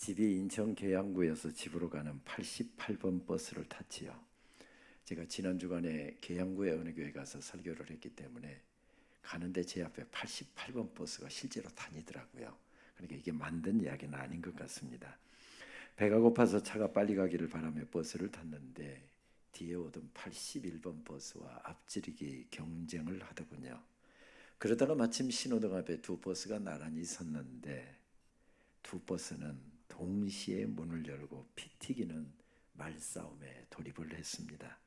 집이 인천 계양구에서 집으로 가는 88번 버스를 탔지요. 제가 지난 주간에 계양구의 어느 교회 가서 설교를 했기 때문에 가는데 제 앞에 88번 버스가 실제로 다니더라고요. 그러니까 이게 만든 이야기는 아닌 것 같습니다. 배가 고파서 차가 빨리 가기를 바라며 버스를 탔는데 뒤에 오던 81번 버스와 앞지르기 경쟁을 하더군요. 그러다가 마침 신호등 앞에 두 버스가 나란히 섰는데 두 버스는 동시에 문을 열고 피 튀기는 말싸움에 돌입을 했습니다.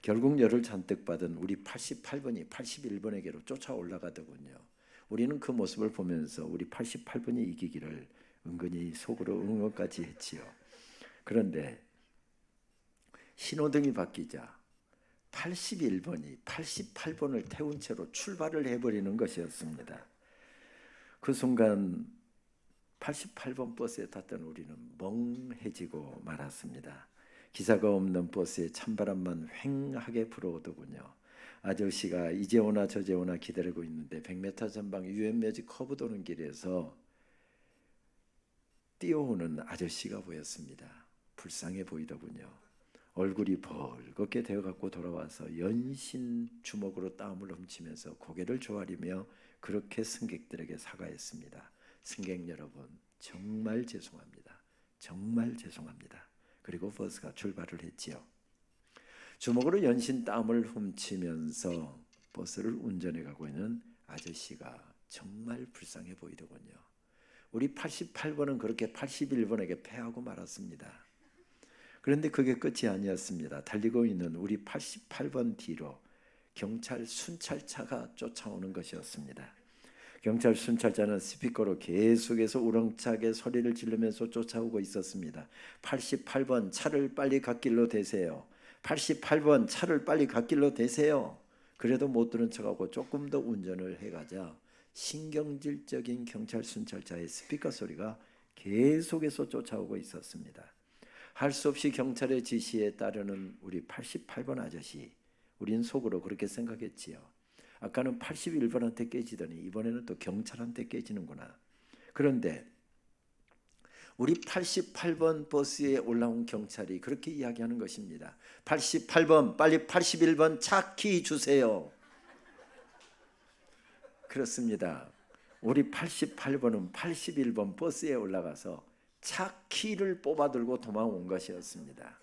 결국 열을 잔뜩 받은 우리 88번이 81번에게로 쫓아 올라가더군요. 우리는 그 모습을 보면서 우리 88번이 이기기를 은근히 속으로 응원까지 했지요. 그런데 신호등이 바뀌자 81번이 88번을 태운 채로 출발을 해버리는 것이었습니다. 그 순간 88번 버스에 탔던 우리는 멍해지고 말았습니다. 기사가 없는 버스에 찬바람만 휑하게 불어오더군요. 아저씨가 이제 오나 저제 오나 기다리고 있는데 100m 전방 유엔묘지 커브 도는 길에서 뛰어오는 아저씨가 보였습니다. 불쌍해 보이더군요. 얼굴이 벌겋게 되어갖고 돌아와서 연신 주먹으로 땀을 훔치면서 고개를 조아리며 그렇게 승객들에게 사과했습니다. 승객 여러분, 정말 죄송합니다. 정말 죄송합니다. 그리고 버스가 출발을 했지요. 주먹으로 연신 땀을 훔치면서 버스를 운전해 가고 있는 아저씨가 정말 불쌍해 보이더군요. 우리 88번은 그렇게 81번에게 패하고 말았습니다. 그런데 그게 끝이 아니었습니다. 달리고 있는 우리 88번 뒤로 경찰 순찰차가 쫓아오는 것이었습니다. 경찰 순찰차는 스피커로 계속해서 우렁차게 소리를 지르면서 쫓아오고 있었습니다. 88번 차를 빨리 갓길로 대세요. 88번 차를 빨리 갓길로 대세요. 그래도 못 들은 척하고 조금 더 운전을 해가자 신경질적인 경찰 순찰차의 스피커 소리가 계속해서 쫓아오고 있었습니다. 할 수 없이 경찰의 지시에 따르는 우리 88번 아저씨, 우린 속으로 그렇게 생각했지요. 아까는 81번한테 깨지더니 이번에는 또 경찰한테 깨지는구나. 그런데 우리 88번 버스에 올라온 경찰이 그렇게 이야기하는 것입니다. 88번 빨리 81번 차 키 주세요. 그렇습니다. 우리 88번은 81번 버스에 올라가서 차 키를 뽑아들고 도망온 것이었습니다.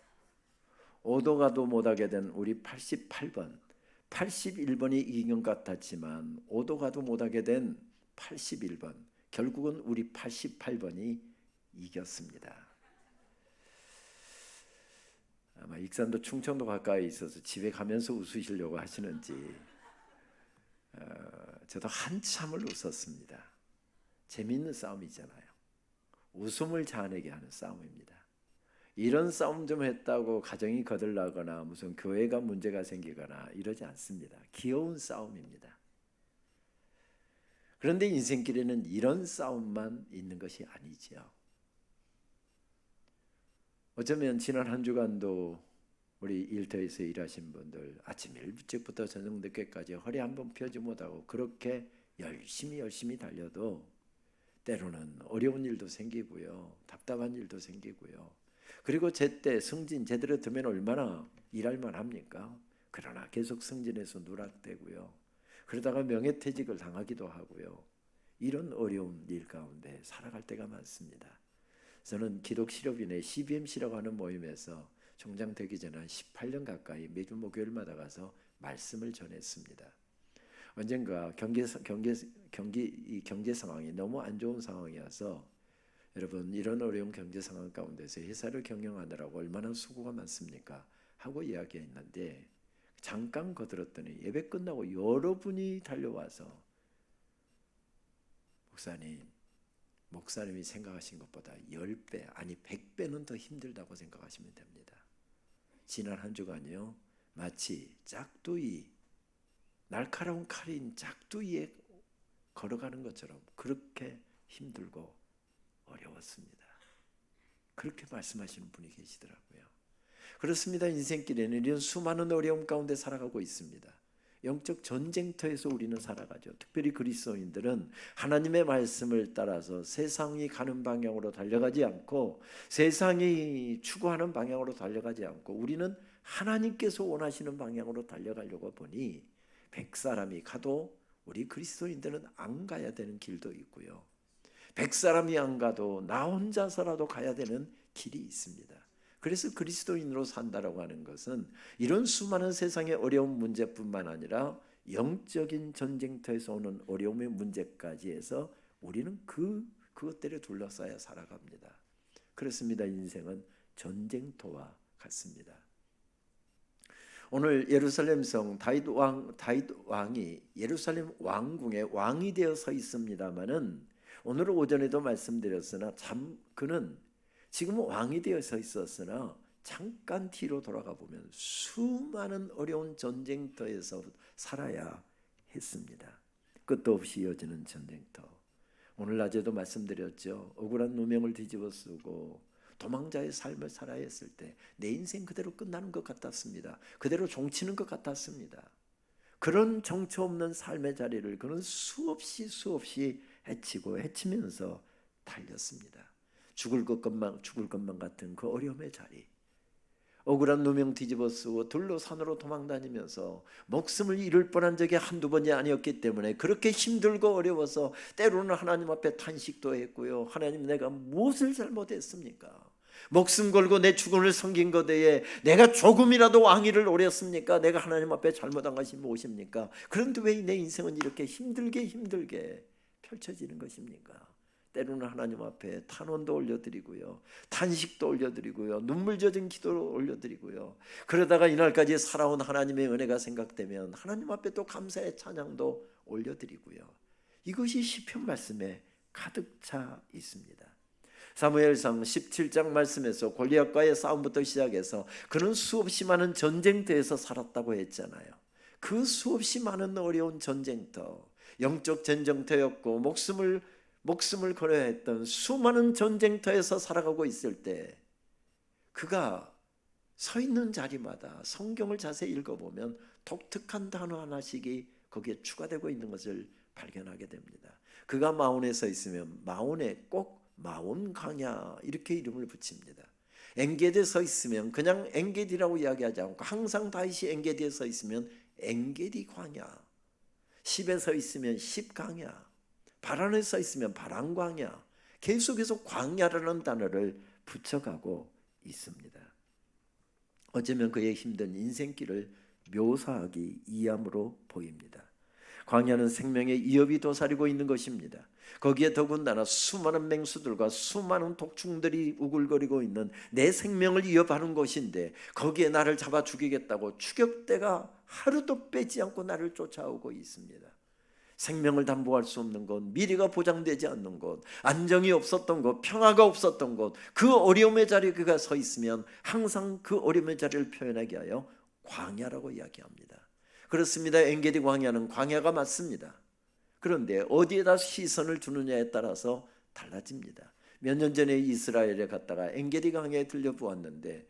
오도 가도 못하게 된 우리 88번, 81번이 이긴 것 같았지만 오도 가도 못하게 된 81번, 결국은 우리 88번이 이겼습니다. 아마 익산도 충청도 가까이 있어서 집에 가면서 웃으시려고 하시는지 저도 한참을 웃었습니다. 재미있는 싸움이잖아요. 웃음을 자아내게 하는 싸움입니다. 이런 싸움 좀 했다고 가정이 거들나거나 무슨 교회가 문제가 생기거나 이러지 않습니다. 귀여운 싸움입니다. 그런데 인생길에는 이런 싸움만 있는 것이 아니지요. 어쩌면 지난 한 주간도 우리 일터에서 일하신 분들 아침 일찍부터 저녁 늦게까지 허리 한번 펴지 못하고 그렇게 열심히 달려도 때로는 어려운 일도 생기고요. 답답한 일도 생기고요. 그리고 제때 승진 제대로 되면 얼마나 일할만 합니까? 그러나 계속 승진해서 누락되고요. 그러다가 명예퇴직을 당하기도 하고요. 이런 어려운 일 가운데 살아갈 때가 많습니다. 저는 기독실업인의 CBMC라고 하는 모임에서 총장되기 전에 한 18년 가까이 매주 목요일마다 가서 말씀을 전했습니다. 언젠가 경제 상황이 너무 안 좋은 상황이어서 여러분 이런 어려운 경제 상황 가운데서 회사를 경영하느라고 얼마나 수고가 많습니까? 하고 이야기했는데 잠깐 거들었더니 예배 끝나고 여러분이 달려와서 목사님이 생각하신 것보다 10배 아니 100배는 더 힘들다고 생각하시면 됩니다. 지난 한 주간이요 마치 짝두이 날카로운 칼인 짝두이에 걸어가는 것처럼 그렇게 힘들고 어려웠습니다. 그렇게 말씀하시는 분이 계시더라고요. 그렇습니다. 인생길에는 이런 수많은 어려움 가운데 살아가고 있습니다. 영적 전쟁터에서 우리는 살아가죠. 특별히 그리스도인들은 하나님의 말씀을 따라서 세상이 가는 방향으로 달려가지 않고 세상이 추구하는 방향으로 달려가지 않고 우리는 하나님께서 원하시는 방향으로 달려가려고 보니 100사람이 가도 우리 그리스도인들은 안 가야 되는 길도 있고요. 100사람이 안 가도 나 혼자서라도 가야 되는 길이 있습니다. 그래서 그리스도인으로 산다라고 하는 것은 이런 수많은 세상의 어려운 문제뿐만 아니라 영적인 전쟁터에서 오는 어려움의 문제까지 해서 우리는 그것들에 둘러싸여 살아갑니다. 그렇습니다. 인생은 전쟁터와 같습니다. 오늘 예루살렘 성 다윗 왕이 예루살렘 왕궁의 왕이 되어 서 있습니다마는 오늘 오전에도 말씀드렸으나 그는 지금은 왕이 되어 서 있었으나 잠깐 뒤로 돌아가 보면 수많은 어려운 전쟁터에서 살아야 했습니다. 끝도 없이 이어지는 전쟁터. 오늘 낮에도 말씀드렸죠. 억울한 누명을 뒤집어 쓰고 도망자의 삶을 살아야 했을 때 내 인생 그대로 끝나는 것 같았습니다. 그대로 종치는 것 같았습니다. 그런 정처 없는 삶의 자리를 그는 수없이 헤치면서 달렸습니다. 죽을 것만 같은 그 어려움의 자리, 억울한 누명 뒤집어 쓰고 들로 산으로 도망다니면서 목숨을 잃을 뻔한 적이 한두 번이 아니었기 때문에 그렇게 힘들고 어려워서 때로는 하나님 앞에 탄식도 했고요. 하나님, 내가 무엇을 잘못했습니까? 목숨 걸고 내 죽음을 섬긴 것에 내가 조금이라도 왕위를 노렸습니까? 내가 하나님 앞에 잘못한 것이 무엇입니까? 그런데 왜 내 인생은 이렇게 힘들게 펼쳐지는 것입니까? 때로는 하나님 앞에 탄원도 올려드리고요, 탄식도 올려드리고요, 눈물 젖은 기도를 올려드리고요. 그러다가 이날까지 살아온 하나님의 은혜가 생각되면 하나님 앞에 또 감사의 찬양도 올려드리고요. 이것이 시편 말씀에 가득 차 있습니다. 사무엘상 17장 말씀에서 골리앗과의 싸움부터 시작해서 그는 수없이 많은 전쟁터에서 살았다고 했잖아요. 그 수없이 많은 어려운 전쟁터, 영적 전쟁터였고 목숨을 걸어야 했던 수많은 전쟁터에서 살아가고 있을 때 그가 서 있는 자리마다 성경을 자세히 읽어보면 독특한 단어 하나씩이 거기에 추가되고 있는 것을 발견하게 됩니다. 그가 마온에 서 있으면 마온에 꼭 마온 광야 이렇게 이름을 붙입니다. 엔게디에 서 있으면 그냥 엔게디라고 이야기하지 않고 항상 다윗이 엔게디에 서 있으면 엔게디 광야, 십에 서 있으면 십 광야, 바란에 서 있으면 바란 광야, 계속해서 광야라는 단어를 붙여가고 있습니다. 어쩌면 그의 힘든 인생길을 묘사하기 이함으로 보입니다. 광야는 생명의 이업이 도사리고 있는 것입니다. 거기에 더군다나 수많은 맹수들과 수많은 독충들이 우글거리고 있는 내 생명을 이어가는 곳인데 거기에 나를 잡아 죽이겠다고 추격대가 하루도 빼지 않고 나를 쫓아오고 있습니다. 생명을 담보할 수 없는 곳, 미래가 보장되지 않는 곳, 안정이 없었던 곳, 평화가 없었던 곳, 그 어려움의 자리에 그가 서 있으면 항상 그 어려움의 자리를 표현하게 하여 광야라고 이야기합니다. 그렇습니다. 엔게디 광야는 광야가 맞습니다. 그런데 어디에다 시선을 두느냐에 따라서 달라집니다. 몇 년 전에 이스라엘에 갔다가 엔게디 광야에 들려보았는데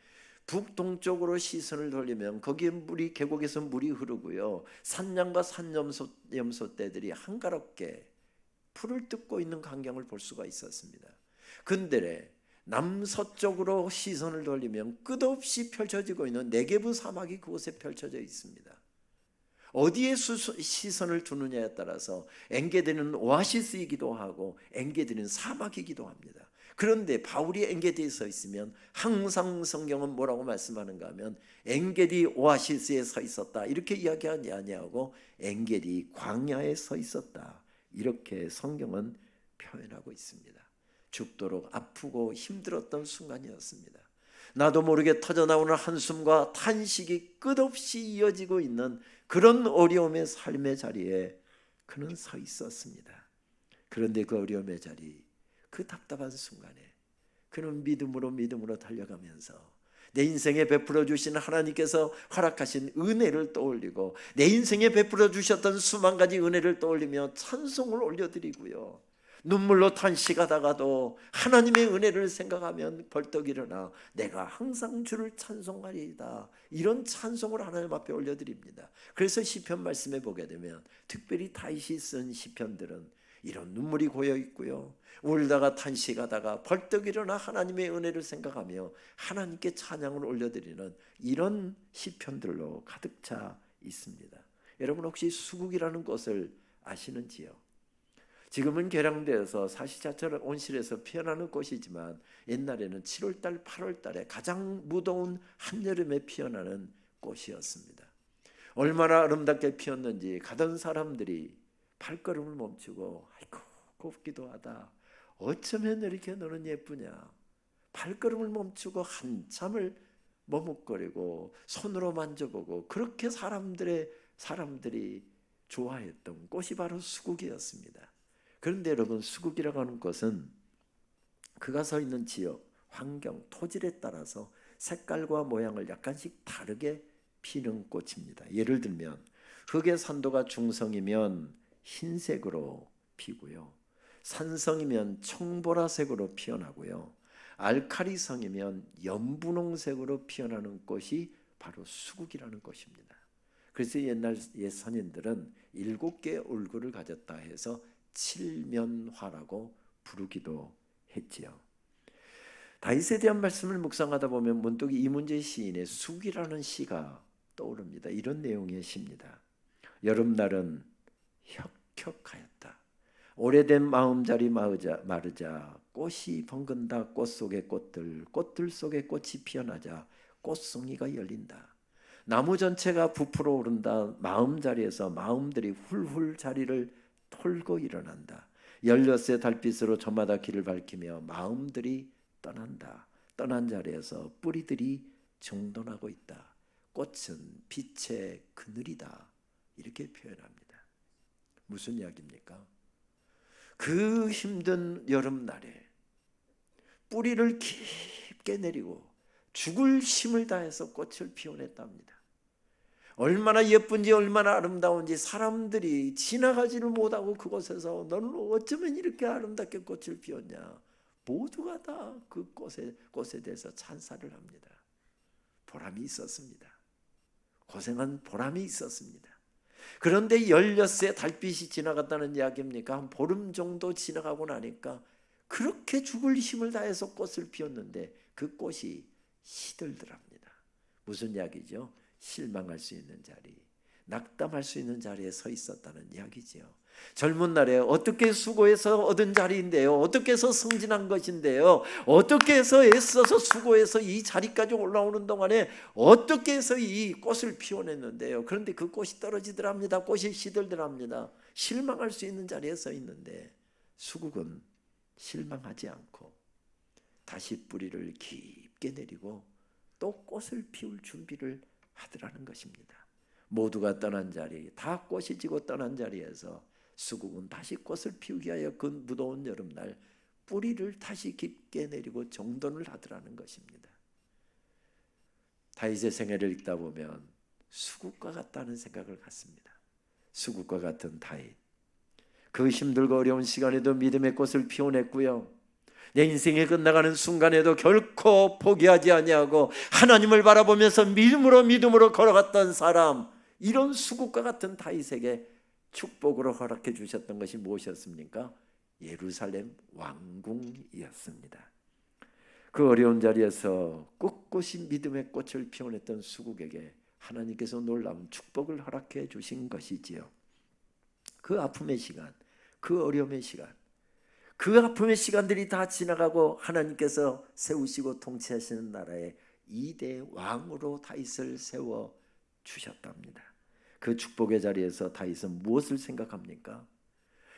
북동쪽으로 시선을 돌리면 거기에 계곡에서 물이 흐르고요, 산양과 산염소떼들이 한가롭게 풀을 뜯고 있는 광경을 볼 수가 있었습니다. 근데 남서쪽으로 시선을 돌리면 끝없이 펼쳐지고 있는 네게브 사막이 그곳에 펼쳐져 있습니다. 어디에 시선을 두느냐에 따라서 엔게디는 오아시스이기도 하고 엔게디는 사막이기도 합니다. 그런데 바울이 엔게디에 서 있으면 항상 성경은 뭐라고 말씀하는가 하면 엔게디 오아시스에 서 있었다 이렇게 이야기하지 아니하고 엔게디 광야에 서 있었다 이렇게 성경은 표현하고 있습니다. 죽도록 아프고 힘들었던 순간이었습니다. 나도 모르게 터져나오는 한숨과 탄식이 끝없이 이어지고 있는 그런 어려움의 삶의 자리에 그는 서 있었습니다. 그런데 그 어려움의 자리, 그 답답한 순간에 그는 믿음으로 달려가면서 내 인생에 베풀어 주신 하나님께서 허락하신 은혜를 떠올리고 내 인생에 베풀어 주셨던 수만 가지 은혜를 떠올리며 찬송을 올려드리고요, 눈물로 탄식하다가도 하나님의 은혜를 생각하면 벌떡 일어나 내가 항상 주를 찬송하리이다. 이런 찬송을 하나님 앞에 올려드립니다. 그래서 시편 말씀에 보게 되면 특별히 다윗이 쓴 시편들은 이런 눈물이 고여 있고요, 울다가 탄식하다가 벌떡 일어나 하나님의 은혜를 생각하며 하나님께 찬양을 올려드리는 이런 시편들로 가득 차 있습니다. 여러분 혹시 수국이라는 꽃을 아시는지요? 지금은 개량되어서 사시사철 온실에서 피어나는 꽃이지만 옛날에는 7월달, 8월달에 가장 무더운 한여름에 피어나는 꽃이었습니다. 얼마나 아름답게 피었는지 가던 사람들이 발걸음을 멈추고 아이고 곱기도 하다, 어쩌면 이렇게 너는 예쁘냐, 발걸음을 멈추고 한참을 머뭇거리고 손으로 만져보고 그렇게 사람들이 좋아했던 꽃이 바로 수국이었습니다. 그런데 여러분, 수국이라고 하는 것은 그가 서 있는 지역, 환경, 토질에 따라서 색깔과 모양을 약간씩 다르게 피는 꽃입니다. 예를 들면 흙의 산도가 중성이면 흰색으로 피고요, 산성이면 청보라색으로 피어나고요, 알칼리성이면 연분홍색으로 피어나는 꽃이 바로 수국이라는 꽃입니다. 그래서 옛날 옛 선인들은 7개의 얼굴을 가졌다 해서 칠면화라고 부르기도 했지요. 다윗에 대한 말씀을 묵상하다 보면 문득 이문재 시인의 수국이라는 시가 떠오릅니다. 이런 내용의 시입니다. 여름날은 혁혁하였다. 오래된 마음자리 마르자 꽃이 번근다. 꽃 속의 꽃들 속에 꽃이 피어나자 꽃송이가 열린다. 나무 전체가 부풀어 오른다. 마음자리에서 마음들이 훌훌 자리를 털고 일어난다. 16의 달빛으로 저마다 길을 밝히며 마음들이 떠난다. 떠난 자리에서 뿌리들이 정돈하고 있다. 꽃은 빛의 그늘이다. 이렇게 표현합니다. 무슨 이야기입니까? 그 힘든 여름날에 뿌리를 깊게 내리고 죽을 힘을 다해서 꽃을 피워냈답니다. 얼마나 예쁜지 얼마나 아름다운지 사람들이 지나가지를 못하고 그곳에서 너는 어쩌면 이렇게 아름답게 꽃을 피웠냐, 모두가 다 그 꽃에 대해서 찬사를 합니다. 보람이 있었습니다. 고생한 보람이 있었습니다. 그런데 16의 달빛이 지나갔다는 이야기입니까? 한 보름 정도 지나가고 나니까 그렇게 죽을 힘을 다해서 꽃을 피웠는데 그 꽃이 시들더랍니다. 무슨 이야기죠? 실망할 수 있는 자리, 낙담할 수 있는 자리에 서 있었다는 이야기지요. 젊은 날에 어떻게 수고해서 얻은 자리인데요, 어떻게 해서 승진한 것인데요, 어떻게 해서 애써서 수고해서 이 자리까지 올라오는 동안에 어떻게 해서 이 꽃을 피워냈는데요, 그런데 그 꽃이 떨어지더랍니다. 꽃이 시들더랍니다. 실망할 수 있는 자리에 서 있는데 수국은 실망하지 않고 다시 뿌리를 깊게 내리고 또 꽃을 피울 준비를 하더라는 것입니다. 모두가 떠난 자리, 다 꽃이 지고 떠난 자리에서 수국은 다시 꽃을 피우기 위하여 그 무더운 여름날 뿌리를 다시 깊게 내리고 정돈을 하더라는 것입니다. 다윗의 생애를 읽다 보면 수국과 같다는 생각을 갖습니다. 수국과 같은 다윗, 그 힘들고 어려운 시간에도 믿음의 꽃을 피워냈고요, 내 인생이 끝나가는 순간에도 결코 포기하지 아니하고 하나님을 바라보면서 믿음으로 걸어갔던 사람, 이런 수국과 같은 다윗에게 축복으로 허락해 주셨던 것이 무엇이었습니까? 예루살렘 왕궁이었습니다. 그 어려운 자리에서 꿋꿋이 믿음의 꽃을 피워냈던 수국에게 하나님께서 놀라운 축복을 허락해 주신 것이지요. 그 아픔의 시간, 그 어려움의 시간, 그 아픔의 시간들이 다 지나가고 하나님께서 세우시고 통치하시는 나라의 2대 왕으로 다윗을 세워 주셨답니다. 그 축복의 자리에서 다윗은 무엇을 생각합니까?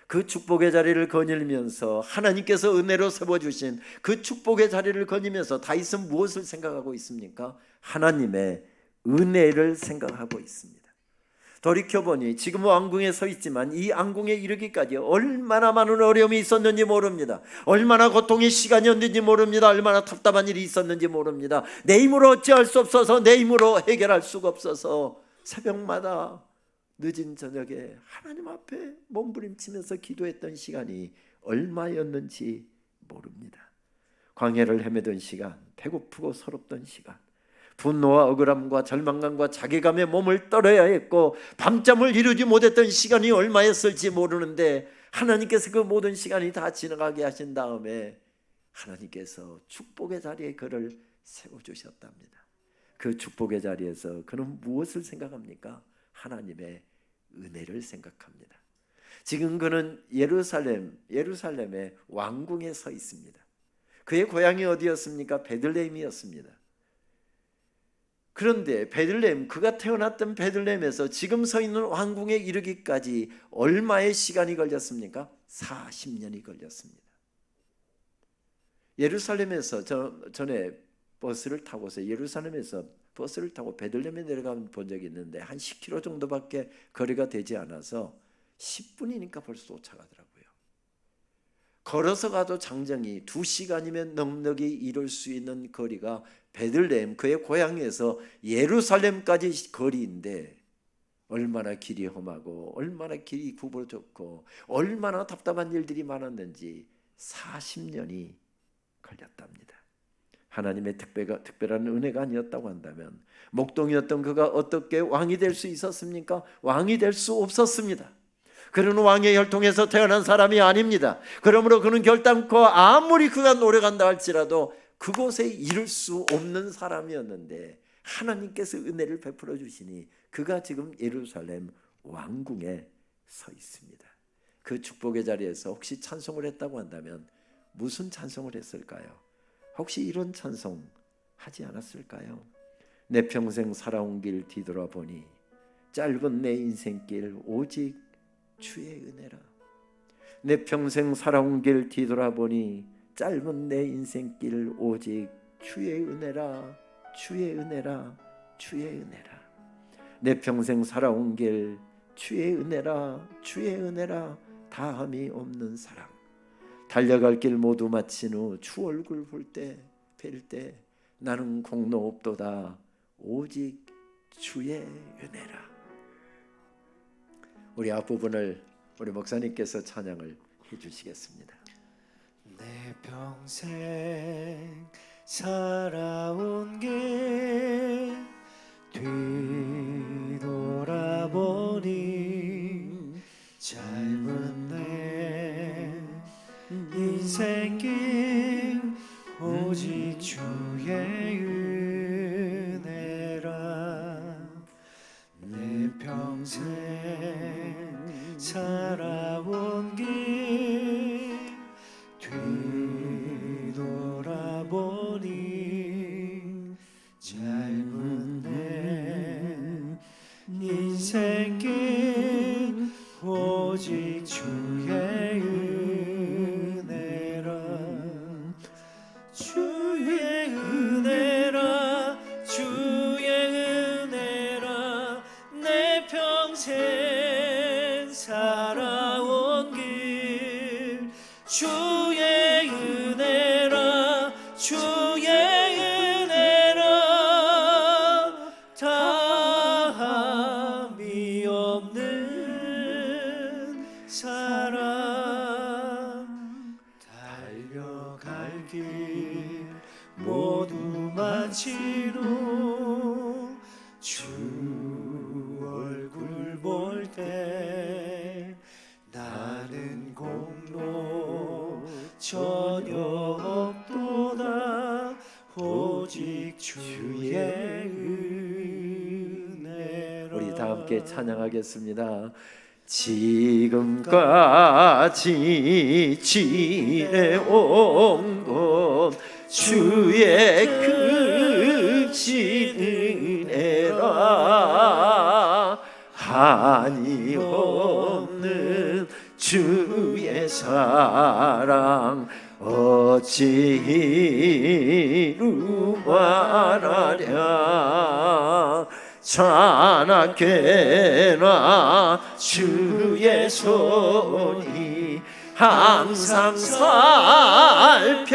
그 축복의 자리를 거닐면서 하나님께서 은혜로 세워주신 그 축복의 자리를 거니면서 다윗은 무엇을 생각하고 있습니까? 하나님의 은혜를 생각하고 있습니다. 돌이켜보니 지금 왕궁에 서 있지만 이 왕궁에 이르기까지 얼마나 많은 어려움이 있었는지 모릅니다. 얼마나 고통의 시간이었는지 모릅니다. 얼마나 답답한 일이 있었는지 모릅니다. 내 힘으로 어찌할 수 없어서, 내 힘으로 해결할 수가 없어서 새벽마다 늦은 저녁에 하나님 앞에 몸부림치면서 기도했던 시간이 얼마였는지 모릅니다. 광야를 헤매던 시간, 배고프고 서럽던 시간, 분노와 억울함과 절망감과 자괴감에 몸을 떨어야 했고 밤잠을 이루지 못했던 시간이 얼마였을지 모르는데 하나님께서 그 모든 시간이 다 지나가게 하신 다음에 하나님께서 축복의 자리에 그를 세워주셨답니다. 그 축복의 자리에서 그는 무엇을 생각합니까? 하나님의 은혜를 생각합니다. 지금 그는 예루살렘의 왕궁에 서 있습니다. 그의 고향이 어디였습니까? 베들레헴이었습니다. 그런데 베들레헴, 그가 태어났던 베들레헴에서 지금 서 있는 왕궁에 이르기까지 얼마의 시간이 걸렸습니까? 40년이 걸렸습니다. 예루살렘에서 전에 버스를 타고서 예루살렘에서 버스를 타고 베들레헴에 내려가 본 적이 있는데 한 10km 정도밖에 거리가 되지 않아서 10분이니까 벌써 도착하더라고요. 걸어서 가도 장정이 2시간이면 넉넉히 이룰 수 있는 거리가 베들레헴, 그의 고향에서 예루살렘까지 거리인데 얼마나 길이 험하고 얼마나 길이 굽어졌고 얼마나 답답한 일들이 많았는지 40년이 걸렸답니다. 하나님의 특별한 은혜가 아니었다고 한다면 목동이었던 그가 어떻게 왕이 될 수 있었습니까? 왕이 될 수 없었습니다. 그는 왕의 혈통에서 태어난 사람이 아닙니다. 그러므로 그는 결단코 아무리 그가 노력한다 할지라도 그곳에 이룰 수 없는 사람이었는데 하나님께서 은혜를 베풀어 주시니 그가 지금 예루살렘 왕궁에 서 있습니다. 그 축복의 자리에서 혹시 찬송을 했다고 한다면 무슨 찬송을 했을까요? 혹시 이런 찬송 하지 않았을까요? 내 평생 살아온 길 뒤돌아보니 짧은 내 인생길 오직 주의 은혜라. 내 평생 살아온 길 뒤돌아보니 짧은 내 인생길 오직 주의 은혜라. 주의 은혜라. 주의 은혜라. 내 평생 살아온 길 주의 은혜라. 주의 은혜라. 다함이 없는 사랑. 달려갈 길 모두 마친 후 주 얼굴 뵐 때 나는 공로 없도다 오직 주의 은혜라. 우리 앞부분을 우리 목사님께서 찬양을 해주시겠습니다. 내 평생 살아온 길 뒤돌아보니 짧은 내 인생길 오직 주의 은혜라. 내 평생 살아온 길 뒤돌아보니 짧은 내 인생길 오직 주의 은혜라. 주의 은혜라. 주의 은혜라. 내 평생 살아온 길 주의 은혜라. 주의 은혜라. 다함이 없는 사랑. 달려갈 길 모두 마친 후 주 얼굴 볼 때 나는 공로 전혀 없도다 오직 주의 은혜로. 우리 다 함께 찬양하겠습니다. 지금까지 지내온 것 주의 크신 은혜라. 한이 없는 주의 사랑 어찌 이루 말하랴. 자나깨나 주의 손이 항상 살펴주시고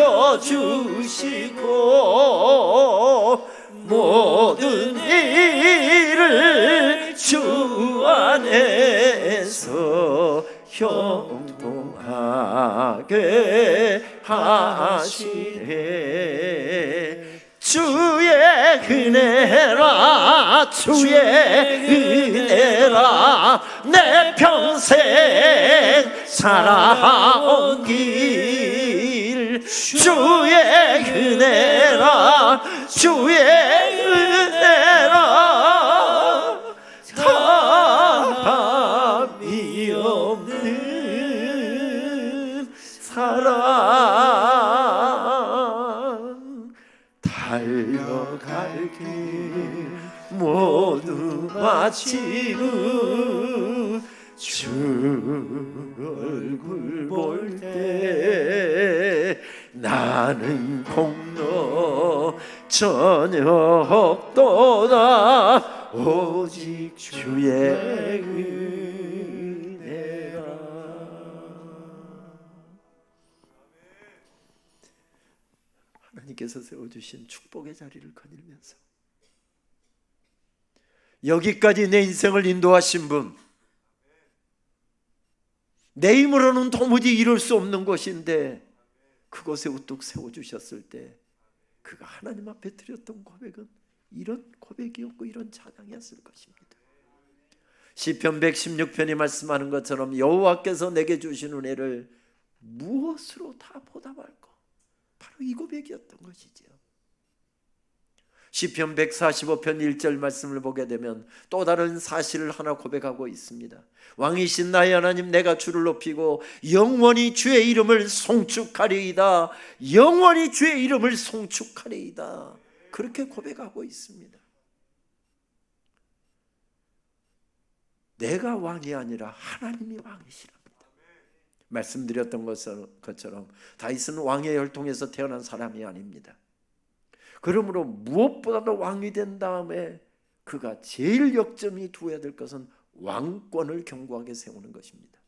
모든 일을 주 안에서 형통하리라. 가게 하시네. 주의 은혜라 주의 은혜라 내 평생 살아온 길 주의 은혜라 주의 은혜라 답이 없는 사랑 달려갈 길 모두 마치고 주 얼굴 볼 때 나는 공로 전혀 없도다 오직 주의 은혜라. 하나님께서 세워주신 축복의 자리를 거닐면서 여기까지 내 인생을 인도하신 분, 내 힘으로는 도무지 이룰 수 없는 곳인데 그곳에 우뚝 세워주셨을 때 그가 하나님 앞에 드렸던 고백은 이런 고백이었고 이런 찬양이었을 것입니다. 시편 116편이 말씀하는 것처럼 여호와께서 내게 주신 은혜를 무엇으로 다 보답할까? 바로 이 고백이었던 것이지요. 시편 145편 1절 말씀을 보게 되면 또 다른 사실을 하나 고백하고 있습니다. 왕이신 나의 하나님 내가 주를 높이고 영원히 주의 이름을 송축하리이다. 영원히 주의 이름을 송축하리이다. 그렇게 고백하고 있습니다. 내가 왕이 아니라 하나님이 왕이시랍니다. 말씀드렸던 것처럼 다윗은 왕의 혈통에서 태어난 사람이 아닙니다. 그러므로 무엇보다도 왕이 된 다음에 그가 제일 역점이 두어야 될 것은 왕권을 견고하게 세우는 것입니다.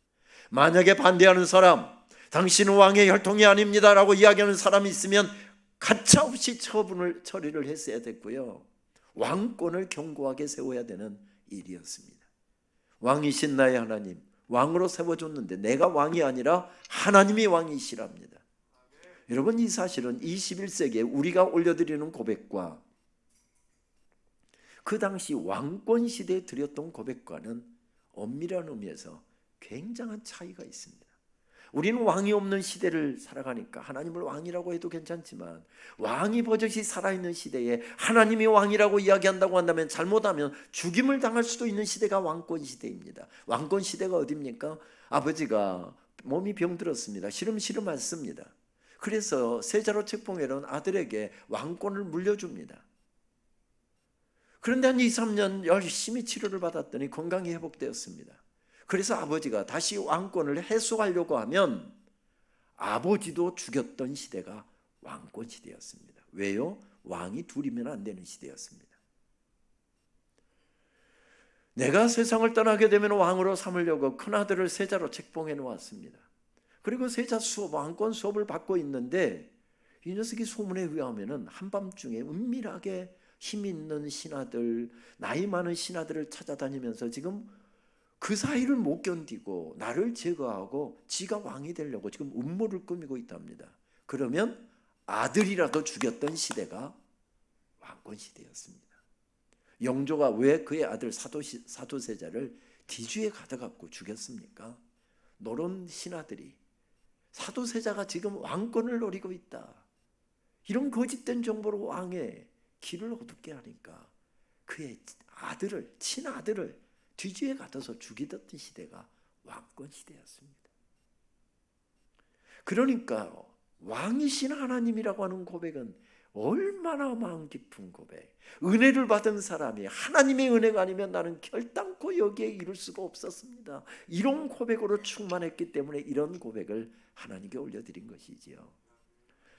만약에 반대하는 사람, 당신은 왕의 혈통이 아닙니다 라고 이야기하는 사람이 있으면 가차없이 처리를 했어야 됐고요, 왕권을 견고하게 세워야 되는 일이었습니다. 왕이신 나의 하나님, 왕으로 세워줬는데 내가 왕이 아니라 하나님이 왕이시랍니다. 여러분, 이 사실은 21세기에 우리가 올려드리는 고백과 그 당시 왕권 시대에 드렸던 고백과는 엄밀한 의미에서 굉장한 차이가 있습니다. 우리는 왕이 없는 시대를 살아가니까 하나님을 왕이라고 해도 괜찮지만 왕이 버젓이 살아있는 시대에 하나님이 왕이라고 이야기한다고 한다면 잘못하면 죽임을 당할 수도 있는 시대가 왕권 시대입니다. 왕권 시대가 어디입니까? 아버지가 몸이 병들었습니다. 시름시름 앓습니다. 그래서 세자로 책봉해놓은 아들에게 왕권을 물려줍니다. 그런데 한 2, 3년 열심히 치료를 받았더니 건강이 회복되었습니다. 그래서 아버지가 다시 왕권을 해소하려고 하면 아버지도 죽였던 시대가 왕권 시대였습니다. 왜요? 왕이 둘이면 안 되는 시대였습니다. 내가 세상을 떠나게 되면 왕으로 삼으려고 큰아들을 세자로 책봉해 놓았습니다. 그리고 세자 수업, 왕권 수업을 받고 있는데 이 녀석이 소문에 의하면 한밤중에 은밀하게 힘 있는 신하들, 나이 많은 신하들을 찾아다니면서 지금 그 사이를 못 견디고 나를 제거하고 지가 왕이 되려고 지금 음모를 꾸미고 있답니다. 그러면 아들이라도 죽였던 시대가 왕권 시대였습니다. 영조가 왜 그의 아들 사도세자를 뒤주에 가둬갖고 죽였습니까? 노론 신하들이 사도세자가 지금 왕권을 노리고 있다, 이런 거짓된 정보로 왕의 길을 어둡게 하니까 그의 아들을, 친아들을 뒤주에 가둬서 죽이던 시대가 왕권 시대였습니다. 그러니까 왕이신 하나님이라고 하는 고백은 얼마나 마음 깊은 고백, 은혜를 받은 사람이 하나님의 은혜가 아니면 나는 결단코 여기에 이룰 수가 없었습니다, 이런 고백으로 충만했기 때문에 이런 고백을 하나님께 올려드린 것이지요.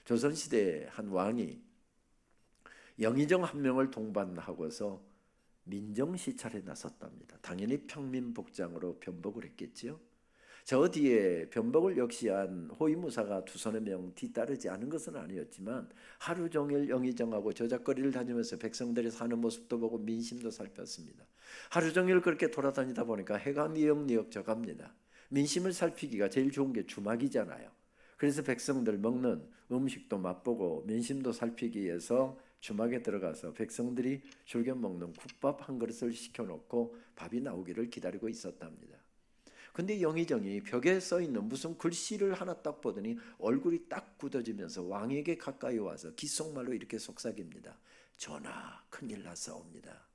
조선시대에 한 왕이 영의정 한 명을 동반하고서 민정시찰에 나섰답니다. 당연히 평민복장으로 변복을 했겠지요. 저 뒤에 변복을 역시 한 호위무사가 두서너 명 뒤따르지 않은 것은 아니었지만 하루 종일 영의정하고 저작거리를 다니면서 백성들이 사는 모습도 보고 민심도 살폈습니다. 하루 종일 그렇게 돌아다니다 보니까 해가 니역니역 져갑니다. 민심을 살피기가 제일 좋은 게 주막이잖아요. 그래서 백성들 먹는 음식도 맛보고 민심도 살피기 위해서 주막에 들어가서 백성들이 즐겨 먹는 국밥 한 그릇을 시켜놓고 밥이 나오기를 기다리고 있었답니다. 근데 영의정이 벽에 써있는 무슨 글씨를 하나 딱 보더니 얼굴이 딱 굳어지면서 왕에게 가까이 와서 귓속말로 이렇게 속삭입니다. 전하, 큰일 났사옵니다.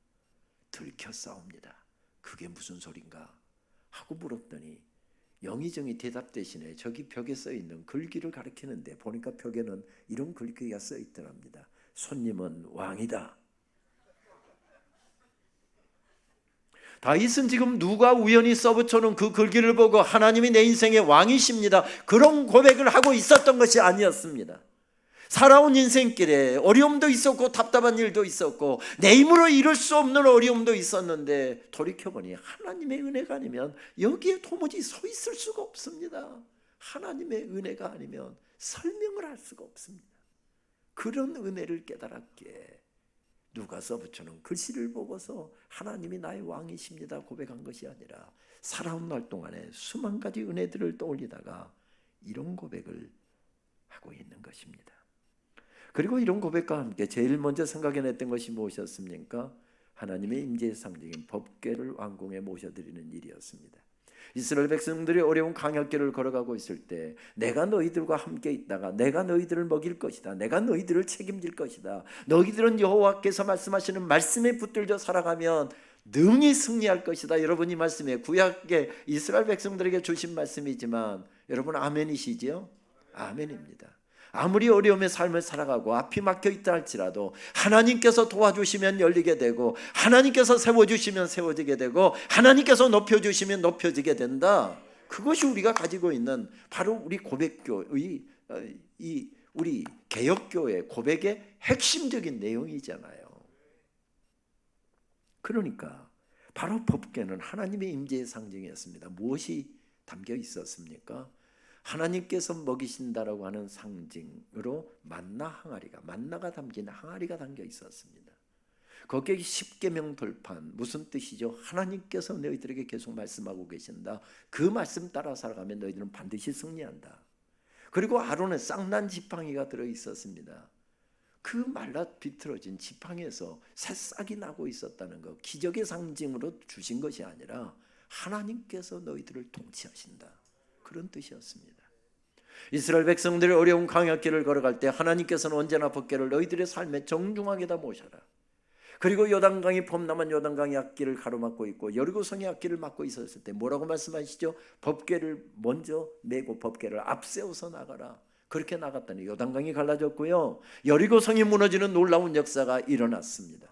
들켰사옵니다. 그게 무슨 소린가 하고 물었더니 영의정이 대답 대신에 저기 벽에 써있는 글귀를 가리키는데 보니까 벽에는 이런 글귀가 써있더랍니다. 손님은 왕이다. 다윗은 지금 누가 우연히 써붙여놓은 그 글귀를 보고 하나님이 내 인생의 왕이십니다, 그런 고백을 하고 있었던 것이 아니었습니다. 살아온 인생길에 어려움도 있었고 답답한 일도 있었고 내 힘으로 이룰 수 없는 어려움도 있었는데 돌이켜보니 하나님의 은혜가 아니면 여기에 도무지 서 있을 수가 없습니다. 하나님의 은혜가 아니면 설명을 할 수가 없습니다. 그런 은혜를 깨달았기에 누가 써붙여놓은 글씨를 보고서 하나님이 나의 왕이십니다 고백한 것이 아니라 살아온 날 동안에 수만 가지 은혜들을 떠올리다가 이런 고백을 하고 있는 것입니다. 그리고 이런 고백과 함께 제일 먼저 생각해냈던 것이 무엇이었습니까? 하나님의 임재의 상징인 법궤를 왕궁에 모셔드리는 일이었습니다. 이스라엘 백성들이 어려운 광야길을 걸어가고 있을 때 내가 너희들과 함께 있다가 내가 너희들을 먹일 것이다, 내가 너희들을 책임질 것이다, 너희들은 여호와께서 말씀하시는 말씀에 붙들려 살아가면 능히 승리할 것이다. 여러분 이 말씀에 구약의 이스라엘 백성들에게 주신 말씀이지만 여러분 아멘이시지요? 아멘입니다. 아무리 어려움의 삶을 살아가고 앞이 막혀 있다 할지라도 하나님께서 도와주시면 열리게 되고 하나님께서 세워주시면 세워지게 되고 하나님께서 높여주시면 높여지게 된다. 그것이 우리가 가지고 있는 바로 우리 고백교의 우리 개혁교회 고백의 핵심적인 내용이잖아요. 그러니까 바로 법궤는 하나님의 임재의 상징이었습니다. 무엇이 담겨 있었습니까? 하나님께서 먹이신다라고 하는 상징으로 만나 항아리가, 만나가 담긴 항아리가 담겨 있었습니다. 거기에 10계명 돌판, 무슨 뜻이죠? 하나님께서 너희들에게 계속 말씀하고 계신다. 그 말씀 따라 살아가면 너희들은 반드시 승리한다. 그리고 아론의 쌍난 지팡이가 들어있었습니다. 그 말라 비틀어진 지팡이에서 새싹이 나고 있었다는 것, 기적의 상징으로 주신 것이 아니라 하나님께서 너희들을 통치하신다, 그런 뜻이었습니다. 이스라엘 백성들이 어려운 광야길을 걸어갈 때 하나님께서는 언제나 법궤를 너희들의 삶에 정중하게다 모셔라. 그리고 요단강이 폼나만 요단강이 앞길을 가로막고 있고 여리고성이 앞길을 막고 있었을 때 뭐라고 말씀하시죠? 법궤를 먼저 메고 법궤를 앞세워서 나가라. 그렇게 나갔더니 요단강이 갈라졌고요, 여리고성이 무너지는 놀라운 역사가 일어났습니다.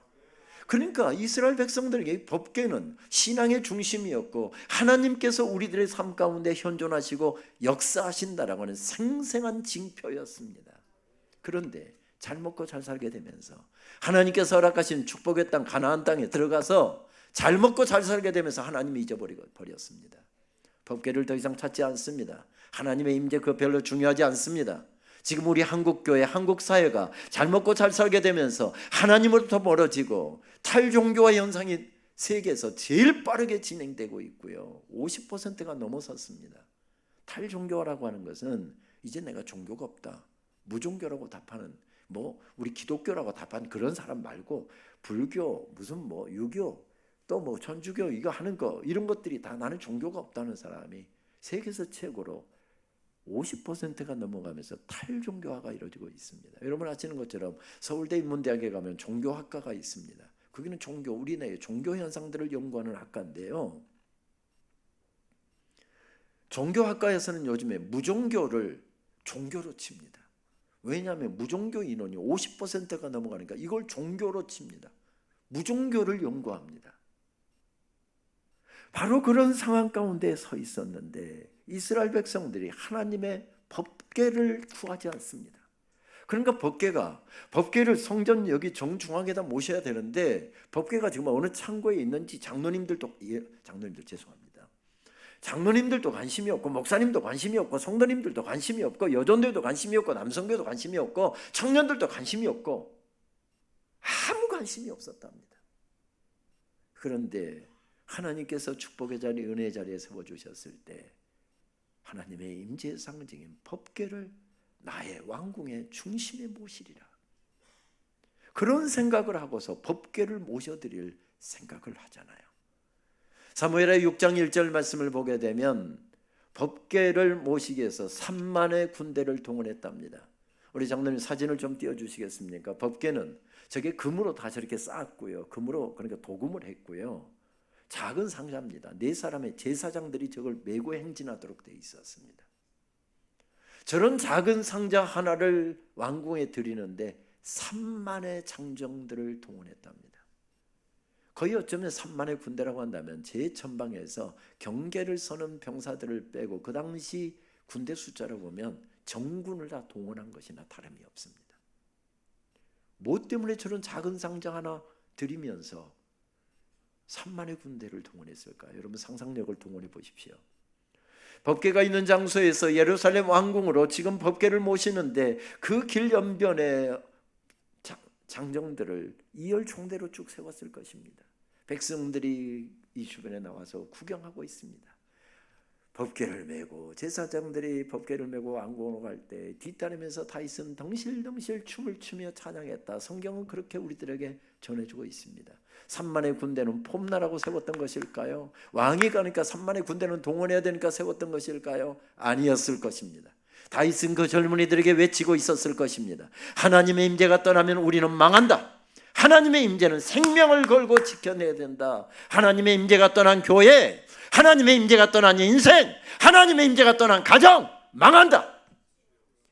그러니까 이스라엘 백성들에게 법궤는 신앙의 중심이었고 하나님께서 우리들의 삶 가운데 현존하시고 역사하신다라고 하는 생생한 징표였습니다. 그런데 잘 먹고 잘 살게 되면서 하나님께서 허락하신 축복의 땅 가나안 땅에 들어가서 잘 먹고 잘 살게 되면서 하나님이 잊어버렸습니다. 법궤를 더 이상 찾지 않습니다. 하나님의 임재 그거 별로 중요하지 않습니다. 지금 우리 한국교회, 한국사회가 잘 먹고 잘 살게 되면서 하나님으로부터 멀어지고 탈종교화 현상이 세계에서 제일 빠르게 진행되고 있고요, 50%가 넘어섰습니다. 탈종교화라고 하는 것은 이제 내가 종교가 없다, 무종교라고 답하는, 우리 기독교라고 답하는 그런 사람 말고 불교, 무슨 유교, 또 천주교 이거 하는 거, 이런 것들이 다 나는 종교가 없다는 사람이 세계에서 최고로 50%가 넘어가면서 탈종교화가 이루어지고 있습니다. 여러분 아시는 것처럼 서울대 인문대학에 가면 종교학과가 있습니다. 거기는 우리나라의 종교 현상들을 연구하는 학과인데요, 종교학과에서는 요즘에 무종교를 종교로 칩니다. 왜냐하면 무종교 인원이 50%가 넘어가니까 이걸 종교로 칩니다. 무종교를 연구합니다. 바로 그런 상황 가운데 서 있었는데 이스라엘 백성들이 하나님의 법궤를 구하지 않습니다. 그러니까 법궤를 성전 여기 정중앙에다 모셔야 되는데 법궤가 지금 어느 창고에 있는지 장로님들도 죄송합니다. 장로님들도 관심이 없고 목사님도 관심이 없고 성도님들도 관심이 없고 여전들도 관심이 없고 남성교도 관심이 없고 청년들도 관심이 없고 아무 관심이 없었답니다. 그런데 하나님께서 축복의 자리, 은혜의 자리에 세워주셨을 때 하나님의 임재의 상징인 법궤를 나의 왕궁의 중심에 모시리라. 그런 생각을 하고서 법궤를 모셔드릴 생각을 하잖아요. 사무엘하 6장 1절 말씀을 보게 되면 법궤를 모시기 위해서 3만의 군대를 동원했답니다. 우리 장로님 사진을 좀 띄워주시겠습니까? 법궤는 저게 금으로 다 저렇게 쌓았고요. 금으로 그러니까 도금을 했고요. 작은 상자입니다. 4사람의 제사장들이 저걸 메고 행진하도록 되어 있었습니다. 저런 작은 상자 하나를 왕궁에 드리는데 3만의 장정들을 동원했답니다. 거의 어쩌면 3만의 군대라고 한다면 제 전방에서 경계를 서는 병사들을 빼고 그 당시 군대 숫자로 보면 정군을 다 동원한 것이나 다름이 없습니다. 뭐 때문에 저런 작은 상자 하나 드리면서 3만의 군대를 동원했을까요? 여러분 상상력을 동원해 보십시오. 법궤가 있는 장소에서 예루살렘 왕궁으로 지금 법궤를 모시는데 그 길 연변에 장정들을 2열 총대로 쭉 세웠을 것입니다. 백성들이 이 주변에 나와서 구경하고 있습니다. 법궤를 메고 제사장들이 법궤를 메고 왕궁으로 갈 때 뒤따르면서 다윗은 덩실덩실 춤을 추며 찬양했다. 성경은 그렇게 우리들에게 전해주고 있습니다. 3만의 군대는 폼나라고 세웠던 것일까요? 왕이 가니까 3만의 군대는 동원해야 되니까 세웠던 것일까요? 아니었을 것입니다. 다윗은 그 젊은이들에게 외치고 있었을 것입니다. 하나님의 임재가 떠나면 우리는 망한다. 하나님의 임재는 생명을 걸고 지켜내야 된다. 하나님의 임재가 떠난 교회, 하나님의 임재가 떠난 인생, 하나님의 임재가 떠난 가정 망한다.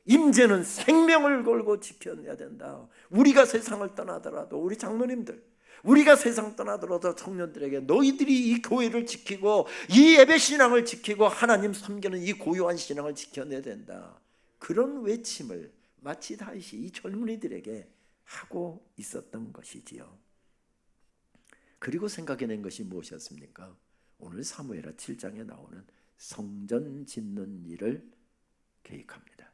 임재는 생명을 걸고 지켜내야 된다. 우리가 세상을 떠나더라도 우리 장로님들, 우리가 세상 떠나더라도 청년들에게 너희들이 이 교회를 지키고 이 예배 신앙을 지키고 하나님 섬기는 이 고요한 신앙을 지켜내야 된다. 그런 외침을 마치 다윗이 이 젊은이들에게 하고 있었던 것이지요. 그리고 생각해낸 것이 무엇이었습니까? 오늘 사무엘하 7장에 나오는 성전 짓는 일을 계획합니다.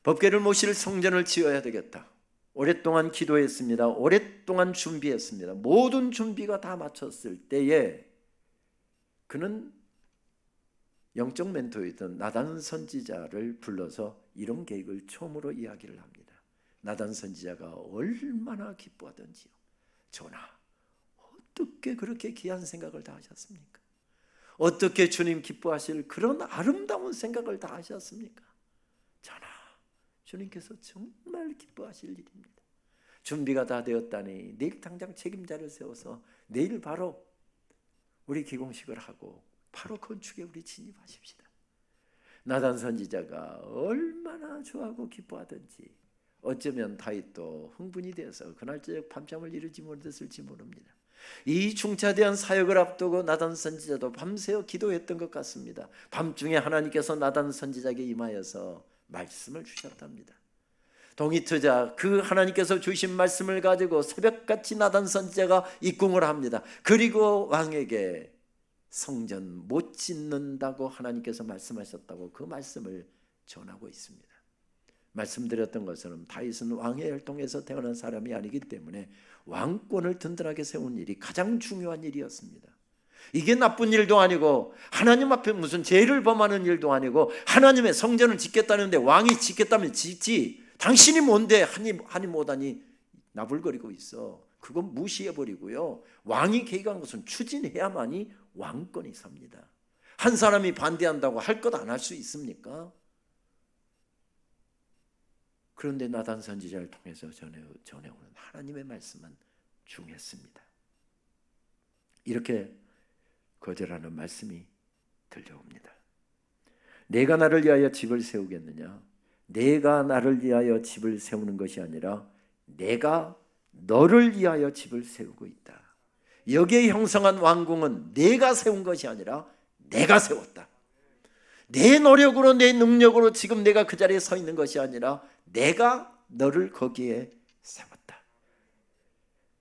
법궤를 모실 성전을 지어야 되겠다. 오랫동안 기도했습니다. 오랫동안 준비했습니다. 모든 준비가 다 마쳤을 때에 그는 영적 멘토였던 나단 선지자를 불러서 이런 계획을 처음으로 이야기를 합니다. 나단 선지자가 얼마나 기뻐하던지요. 전하, 어떻게 그렇게 귀한 생각을 다 하셨습니까? 어떻게 주님 기뻐하실 그런 아름다운 생각을 다 하셨습니까? 전하, 주님께서 정말 기뻐하실 일입니다. 준비가 다 되었다니 내일 당장 책임자를 세워서 내일 바로 우리 기공식을 하고 바로 건축에 우리 진입하십시다. 나단 선지자가 얼마나 좋아하고 기뻐하던지 어쩌면 다윗도 흥분이 되어서 그날 저녁 밤잠을 이루지 못했을지 모릅니다. 이 중차대한 사역을 앞두고 나단 선지자도 밤새워 기도했던 것 같습니다. 밤중에 하나님께서 나단 선지자에게 임하여서 말씀을 주셨답니다. 동이 트자 그 하나님께서 주신 말씀을 가지고 새벽같이 나단 선지자가 입궁을 합니다. 그리고 왕에게 성전 못 짓는다고 하나님께서 말씀하셨다고 그 말씀을 전하고 있습니다. 말씀드렸던 것처럼 다윗은 왕의 혈통에서 태어난 사람이 아니기 때문에 왕권을 든든하게 세운 일이 가장 중요한 일이었습니다. 이게 나쁜 일도 아니고 하나님 앞에 무슨 죄를 범하는 일도 아니고 하나님의 성전을 짓겠다는데 왕이 짓겠다면 짓지 당신이 뭔데 하니 못하니 나불거리고 있어. 그건 무시해버리고요. 왕이 계획한 것은 추진해야만이 왕권이 섭니다. 한 사람이 반대한다고 할 것 안 할 수 있습니까? 그런데 나단 선지자를 통해서 전해오는 하나님의 말씀은 중요했습니다. 이렇게 거절하는 말씀이 들려옵니다. 내가 나를 위하여 집을 세우겠느냐? 내가 나를 위하여 집을 세우는 것이 아니라 내가 너를 위하여 집을 세우고 있다. 여기에 형성한 왕궁은 내가 세운 것이 아니라 내가 세웠다. 내 노력으로 내 능력으로 지금 내가 그 자리에 서 있는 것이 아니라 내가 너를 거기에 세웠다.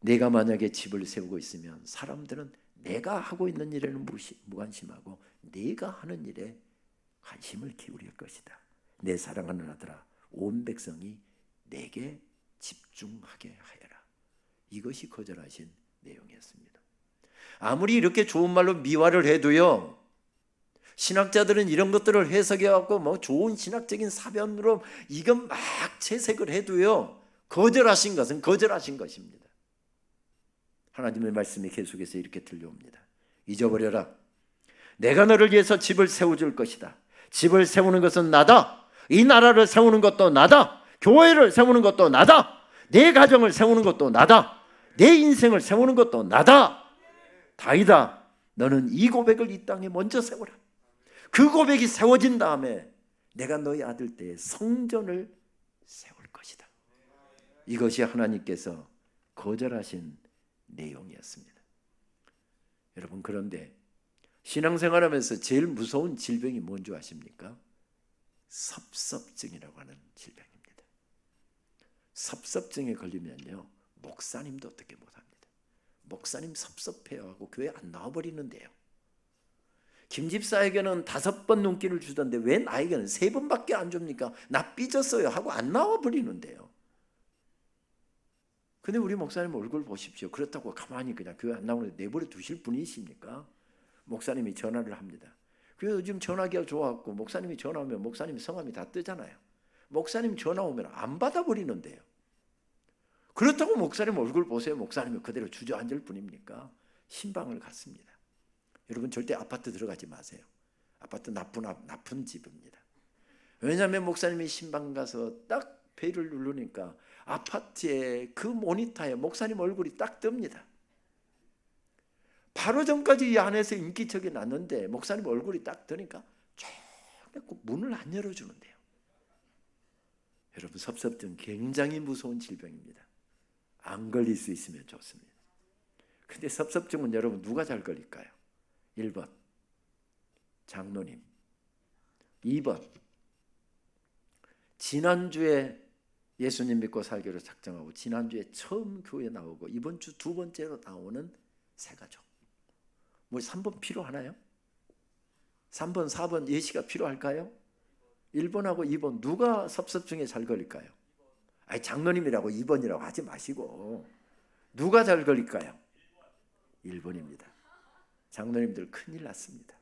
내가 만약에 집을 세우고 있으면 사람들은 내가 하고 있는 일에는 무관심하고 내가 하는 일에 관심을 기울일 것이다. 내 사랑하는 아들아, 온 백성이 내게 집중하게 하여라. 이것이 거절하신 내용이었습니다. 아무리 이렇게 좋은 말로 미화를 해도요, 신학자들은 이런 것들을 해석해 갖고 뭐 좋은 신학적인 사변으로 이건 막 채색을 해도요, 거절하신 것은 거절하신 것입니다. 하나님의 말씀이 계속해서 이렇게 들려옵니다. 잊어버려라. 내가 너를 위해서 집을 세워줄 것이다. 집을 세우는 것은 나다. 이 나라를 세우는 것도 나다. 교회를 세우는 것도 나다. 내 가정을 세우는 것도 나다. 내 인생을 세우는 것도 나다. 다이다. 너는 이 고백을 이 땅에 먼저 세워라. 그 고백이 세워진 다음에 내가 너희 아들 때에 성전을 세울 것이다. 이것이 하나님께서 거절하신 내용이었습니다. 여러분, 그런데 신앙생활하면서 제일 무서운 질병이 뭔지 아십니까? 섭섭증이라고 하는 질병입니다. 섭섭증에 걸리면요, 목사님도 어떻게 못합니다. 목사님 섭섭해요 하고 교회 안 나와버리는데요. 김 집사에게는 5번 눈길을 주던데 왜 나에게는 3번밖에 안 줍니까? 나 삐졌어요 하고 안 나와버리는데요. 근데 우리 목사님 얼굴 보십시오. 그렇다고 가만히 그냥 교회 안 나오는데 내버려 두실 분이십니까? 목사님이 전화를 합니다. 그래서 요즘 전화기가 좋아갖고 목사님이 전화오면 목사님 성함이 다 뜨잖아요. 목사님 전화 오면 안 받아버리는데요. 그렇다고 목사님 얼굴 보세요. 목사님이 그대로 주저앉을 뿐입니까? 신방을 갔습니다. 여러분, 절대 아파트 들어가지 마세요. 아파트 나쁜 집입니다. 왜냐하면 목사님이 신방 가서 딱 벨을 누르니까 아파트에 그 모니터에 목사님 얼굴이 딱 뜹니다. 바로 전까지 이 안에서 인기척이 났는데 목사님 얼굴이 딱 뜨니까 조금 문을 안 열어주는데요. 여러분, 섭섭증 굉장히 무서운 질병입니다. 안 걸릴 수 있으면 좋습니다. 근데 섭섭증은 여러분 누가 잘 걸릴까요? 1번 장로님, 2번 지난주에 예수님 믿고 살기로 작정하고 지난주에 처음 교회 나오고 이번 주 2번째로 나오는 새가족. 뭐 3번 필요하나요? 3번, 4번 예시가 필요할까요? 1번하고 2번 누가 섭섭증에 잘 걸릴까요? 아니, 장로님이라고 2번이라고 하지 마시고 누가 잘 걸릴까요? 1번입니다. 장로님들 큰일 났습니다.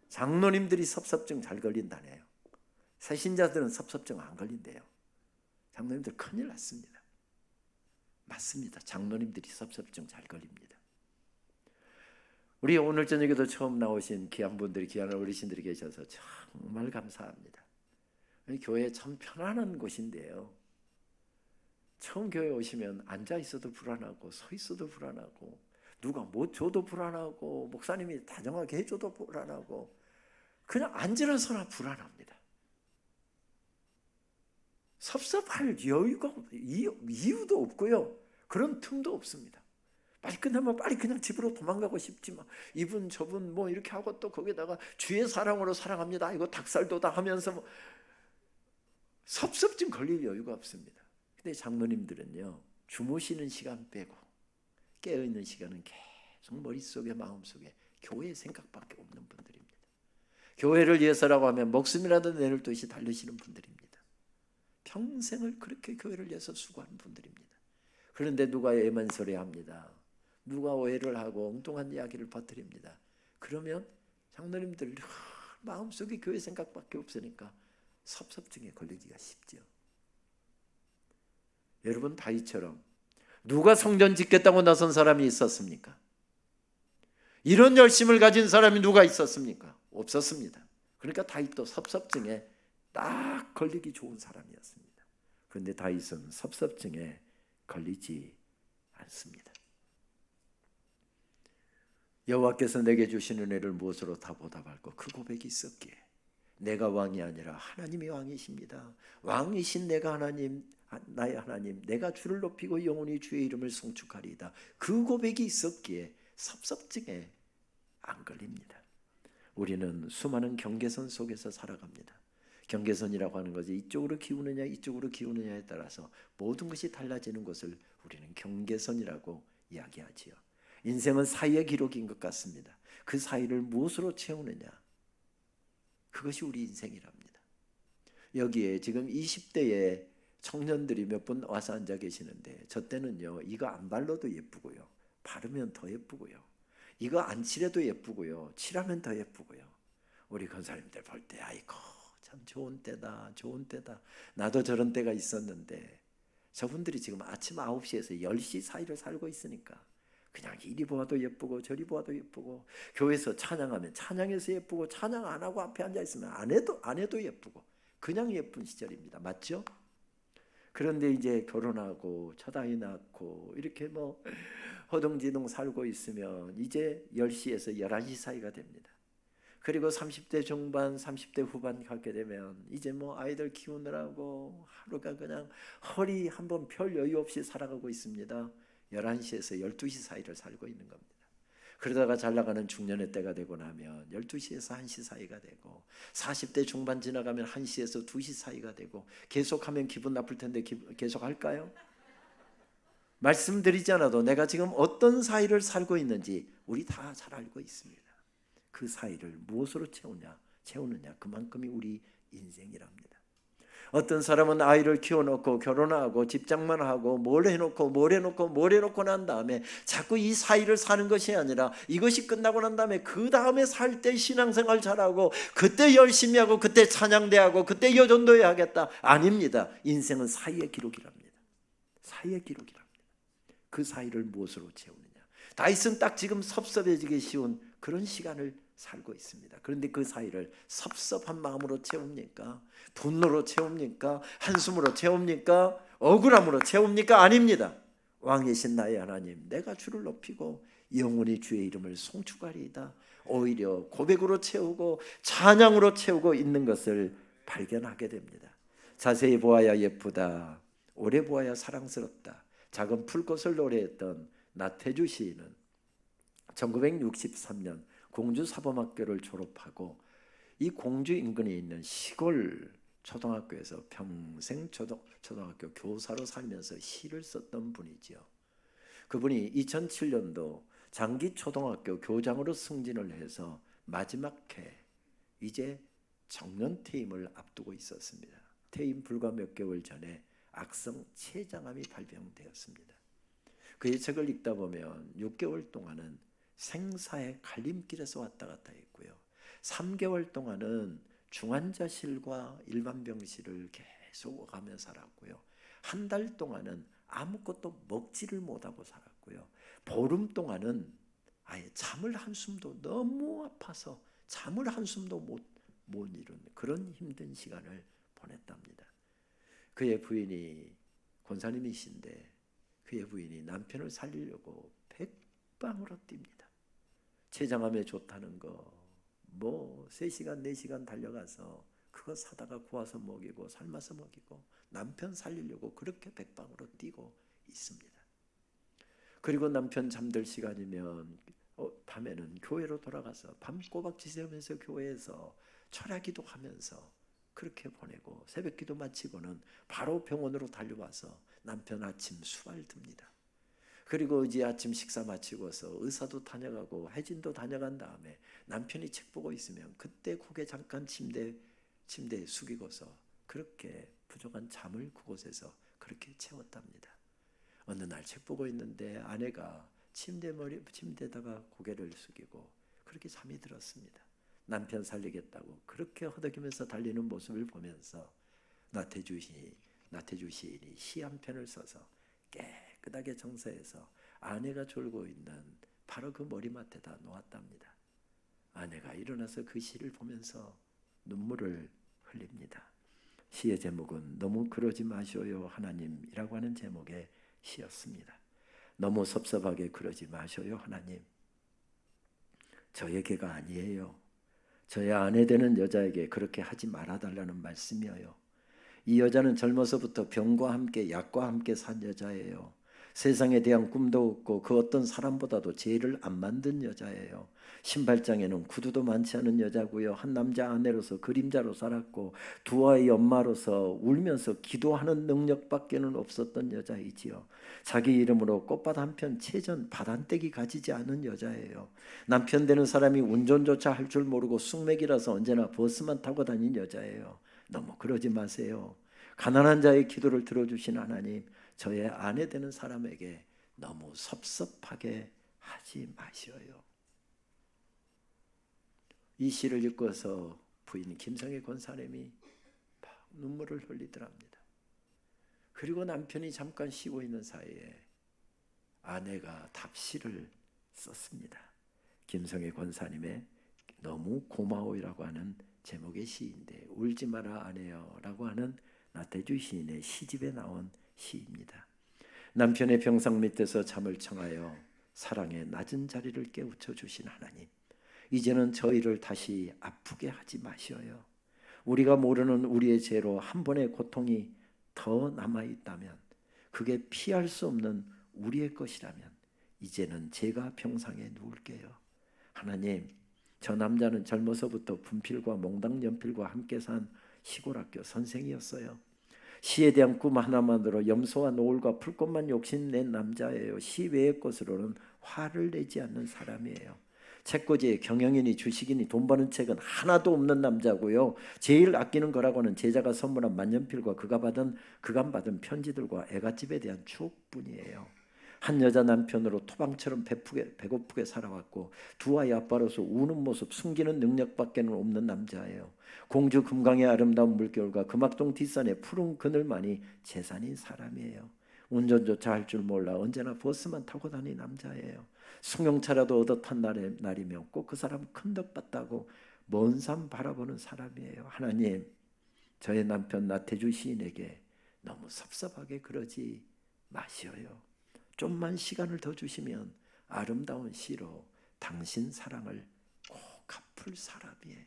장로님들이 섭섭증 잘 걸린다네요. 새신자들은 섭섭증 안 걸린대요. 장로님들 큰일 났습니다. 맞습니다. 장로님들이 섭섭증 잘 걸립니다. 우리 오늘 저녁에도 처음 나오신 귀한 분들이, 귀한 어르신들이 계셔서 정말 감사합니다. 교회 참 편안한 곳인데요, 처음 교회 오시면 앉아 있어도 불안하고 서 있어도 불안하고 누가 뭐 줘도 불안하고 목사님이 다정하게 해줘도 불안하고 그냥 앉으나 서나 불안합니다. 섭섭할 여유가 이유도 없고요, 그런 틈도 없습니다. 빨리 끝나면 빨리 그냥 집으로 도망가고 싶지만 이분 저분 뭐 이렇게 하고 또 거기다가 주의 사랑으로 사랑합니다 이거 닭살도다 하면서 뭐 섭섭증 걸릴 여유가 없습니다. 근데 장로님들은요, 주무시는 시간 빼고 깨어있는 시간은 계속 머릿속에 마음속에 교회의 생각밖에 없는 분들입니다. 교회를 위해서라고 하면 목숨이라도 내놓을 듯이 달리시는 분들입니다. 평생을 그렇게 교회를 위해서 수고하는 분들입니다. 그런데 누가 애만소리합니다. 누가 오해를 하고 엉뚱한 이야기를 퍼뜨립니다. 그러면 장로님들 마음속에 교회 생각밖에 없으니까 섭섭증에 걸리기가 쉽죠. 여러분, 다윗처럼 누가 성전 짓겠다고 나선 사람이 있었습니까? 이런 열심을 가진 사람이 누가 있었습니까? 없었습니다. 그러니까 다윗도 섭섭증에 딱 걸리기 좋은 사람이었습니다. 그런데 다윗은 섭섭증에 걸리지 않습니다. 여호와께서 내게 주신 은혜를 무엇으로 다 보답할까? 그 고백이 있었기에 내가 왕이 아니라 하나님이 왕이십니다. 왕이신 내가 하나님, 나의 하나님, 내가 주를 높이고 영원히 주의 이름을 송축하리이다. 그 고백이 있었기에 섭섭증에 안 걸립니다. 우리는 수많은 경계선 속에서 살아갑니다. 경계선이라고 하는 것이 이쪽으로 기우느냐 이쪽으로 기우느냐에 따라서 모든 것이 달라지는 것을 우리는 경계선이라고 이야기하지요. 인생은 사이의 기록인 것 같습니다. 그 사이를 무엇으로 채우느냐, 그것이 우리 인생이랍니다. 여기에 지금 20대의 청년들이 몇 분 와서 앉아 계시는데 저 때는요, 이거 안 발라도 예쁘고요, 바르면 더 예쁘고요, 이거 안 칠해도 예쁘고요, 칠하면 더 예쁘고요, 우리 권사님들 볼 때 아이고 참 좋은 때다, 좋은 때다. 나도 저런 때가 있었는데 저분들이 지금 아침 9시에서 10시 사이를 살고 있으니까 그냥 이리 보아도 예쁘고 저리 보아도 예쁘고, 교회에서 찬양하면 찬양해서 예쁘고, 찬양 안 하고 앞에 앉아 있으면 안 해도 예쁘고, 그냥 예쁜 시절입니다. 맞죠? 그런데 이제 결혼하고 첫 아이 낳고 이렇게 뭐 허둥지둥 살고 있으면 이제 10시에서 11시 사이가 됩니다. 그리고 30대 중반, 30대 후반 가게 되면 이제 뭐 아이들 키우느라고 하루가 그냥 허리 한번 펼 여유 없이 살아가고 있습니다. 11시에서 12시 사이를 살고 있는 겁니다. 그러다가 잘 나가는 중년의 때가 되고 나면 12시에서 1시 사이가 되고, 40대 중반 지나가면 1시에서 2시 사이가 되고, 계속하면 기분 나쁠 텐데 계속 할까요? 말씀드리지 않아도 내가 지금 어떤 사이를 살고 있는지 우리 다 잘 알고 있습니다. 그 사이를 무엇으로 채우느냐, 그만큼이 우리 인생이랍니다. 어떤 사람은 아이를 키워놓고 결혼하고 집장만 하고 뭘 해놓고 난 다음에 자꾸 이 사이를 사는 것이 아니라 이것이 끝나고 난 다음에 그 다음에 살 때 신앙생활 잘하고 그때 열심히 하고 그때 찬양대하고 그때 여전도해야 하겠다. 아닙니다. 인생은 사이의 기록이랍니다. 사이의 기록이랍니다. 그 사이를 무엇으로 채우느냐. 다윗은 딱 지금 섭섭해지기 쉬운 그런 시간을 살고 있습니다. 그런데 그 사이를 섭섭한 마음으로 채웁니까? 분노로 채웁니까? 한숨으로 채웁니까? 억울함으로 채웁니까? 아닙니다. 왕이신 나의 하나님, 내가 주를 높이고 영원히 주의 이름을 송축하리이다. 오히려 고백으로 채우고 찬양으로 채우고 있는 것을 발견하게 됩니다. 자세히 보아야 예쁘다, 오래 보아야 사랑스럽다. 작은 풀꽃을 노래했던 나태주 시인은 1963년 공주 사범학교를 졸업하고 이 공주 인근에 있는 시골 초등학교에서 평생 초등학교 교사로 살면서 시를 썼던 분이지요. 그분이 2007년도 장기초등학교 교장으로 승진을 해서 마지막 해 이제 정년 퇴임을 앞두고 있었습니다. 퇴임 불과 몇 개월 전에 악성 췌장암이 발병되었습니다. 그의 책을 읽다 보면 6개월 동안은 생사의 갈림길에서 왔다 갔다 했고요. 3개월 동안은 중환자실과 일반 병실을 계속 오가며 살았고요. 한 달 동안은 아무것도 먹지를 못하고 살았고요. 보름 동안은 아예 잠을 한숨도 너무 아파서 잠을 한숨도 못 이룬 그런 힘든 시간을 보냈답니다. 그의 부인이 권사님이신데 그의 부인이 남편을 살리려고 백방으로 뜁니다. 췌장암에 좋다는 거 뭐 3시간 4시간 달려가서 그거 사다가 구워서 먹이고 삶아서 먹이고 남편 살리려고 그렇게 백방으로 뛰고 있습니다. 그리고 남편 잠들 시간이면 밤에는 교회로 돌아가서 밤 꼬박 지새우면서 교회에서 철야기도 하면서 그렇게 보내고, 새벽기도 마치고는 바로 병원으로 달려와서 남편 아침 수발 듭니다. 그리고 이제 아침 식사 마치고서 의사도 다녀가고 해진도 다녀간 다음에 남편이 책 보고 있으면 그때 고개 잠깐 침대에 숙이고서 그렇게 부족한 잠을 그곳에서 그렇게 채웠답니다. 어느 날 책 보고 있는데 아내가 침대에다가 고개를 숙이고 그렇게 잠이 들었습니다. 남편 살리겠다고 그렇게 허덕이면서 달리는 모습을 보면서 나태주 시인이 시 한 편을 써서 깨끗하게 정서해서 아내가 졸고 있는 바로 그 머리맡에다 놓았답니다. 아내가 일어나서 그 시를 보면서 눈물을 흘립니다. 시의 제목은 너무 그러지 마셔요 하나님이라고 하는 제목의 시였습니다. 너무 섭섭하게 그러지 마셔요 하나님. 저에게가 아니에요. 저의 아내 되는 여자에게 그렇게 하지 말아달라는 말씀이에요. 이 여자는 젊어서부터 병과 함께 약과 함께 산 여자예요. 세상에 대한 꿈도 없고 그 어떤 사람보다도 죄를 안 만든 여자예요. 신발장에는 구두도 많지 않은 여자고요. 한 남자 아내로서 그림자로 살았고 두 아이 엄마로서 울면서 기도하는 능력밖에는 없었던 여자이지요. 자기 이름으로 꽃밭 한편 채전 밭한떼기 가지지 않은 여자예요. 남편 되는 사람이 운전조차 할 줄 모르고 숙맥이라서 언제나 버스만 타고 다닌 여자예요. 너무 그러지 마세요. 가난한 자의 기도를 들어주신 하나님, 저의 아내 되는 사람에게 너무 섭섭하게 하지 마셔요. 이 시를 읽고서 부인 김성애 권사님이 막 눈물을 흘리더랍니다. 그리고 남편이 잠깐 쉬고 있는 사이에 아내가 답시를 썼습니다. 김성애 권사님의 너무 고마워요라고 하는 제목의 시인데, 울지 마라 아내여 라고 하는 나태주 시인의 시집에 나온 시입니다. 남편의 병상 밑에서 잠을 청하여 사랑의 낮은 자리를 깨우쳐 주신 하나님, 이제는 저희를 다시 아프게 하지 마시어요. 우리가 모르는 우리의 죄로 한 번의 고통이 더 남아있다면, 그게 피할 수 없는 우리의 것이라면 이제는 제가 병상에 누울게요. 하나님, 저 남자는 젊어서부터 분필과 몽당 연필과 함께 산 시골학교 선생이었어요. 시에 대한 꿈 하나만으로 염소와 노을과 풀꽃만 욕심낸 남자예요. 시 외의 것으로는 화를 내지 않는 사람이에요. 책꽂이에 경영인이 주식인이 돈 버는 책은 하나도 없는 남자고요. 제일 아끼는 거라고는 제자가 선물한 만년필과 그간 받은 편지들과 애갓집에 대한 추억뿐이에요. 한 여자 남편으로 토방처럼 배고프게 살아왔고 두 아이 아빠로서 우는 모습, 숨기는 능력밖에는 없는 남자예요. 공주 금강의 아름다운 물결과 금악동 뒷산의 푸른 그늘만이 재산인 사람이에요. 운전조차 할 줄 몰라 언제나 버스만 타고 다니는 남자예요. 승용차라도 얻어 탄 날이면 꼭 그 사람 큰 덕 봤다고 먼 산 바라보는 사람이에요. 하나님, 저의 남편 나태주 시인에게 너무 섭섭하게 그러지 마시어요. 좀만 시간을 더 주시면 아름다운 시로 당신 사랑을 꼭 갚을 사람이에요.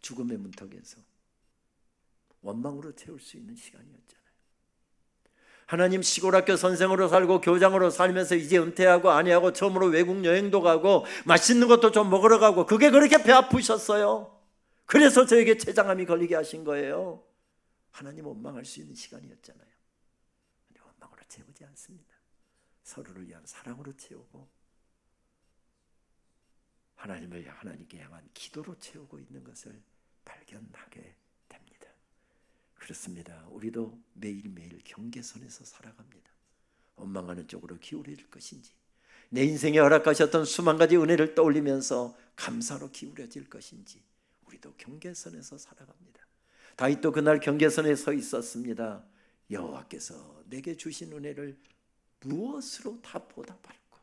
죽음의 문턱에서 원망으로 채울 수 있는 시간이었잖아요. 하나님, 시골학교 선생으로 살고 교장으로 살면서 이제 은퇴하고 아내하고 처음으로 외국 여행도 가고 맛있는 것도 좀 먹으러 가고, 그게 그렇게 배 아프셨어요. 그래서 저에게 췌장암이 걸리게 하신 거예요. 하나님, 원망할 수 있는 시간이었잖아요. 근데 원망으로 채우지 않습니다. 서로를 위한 사랑으로 채우고 하나님께 향한 기도로 채우고 있는 것을 발견하게 됩니다. 그렇습니다. 우리도 매일매일 경계선에서 살아갑니다. 원망하는 쪽으로 기울일 것인지, 내 인생에 허락하셨던 수만 가지 은혜를 떠올리면서 감사로 기울여질 것인지, 우리도 경계선에서 살아갑니다. 다윗도 그날 경계선에 서 있었습니다. 여호와께서 내게 주신 은혜를 무엇으로 다 보답할까?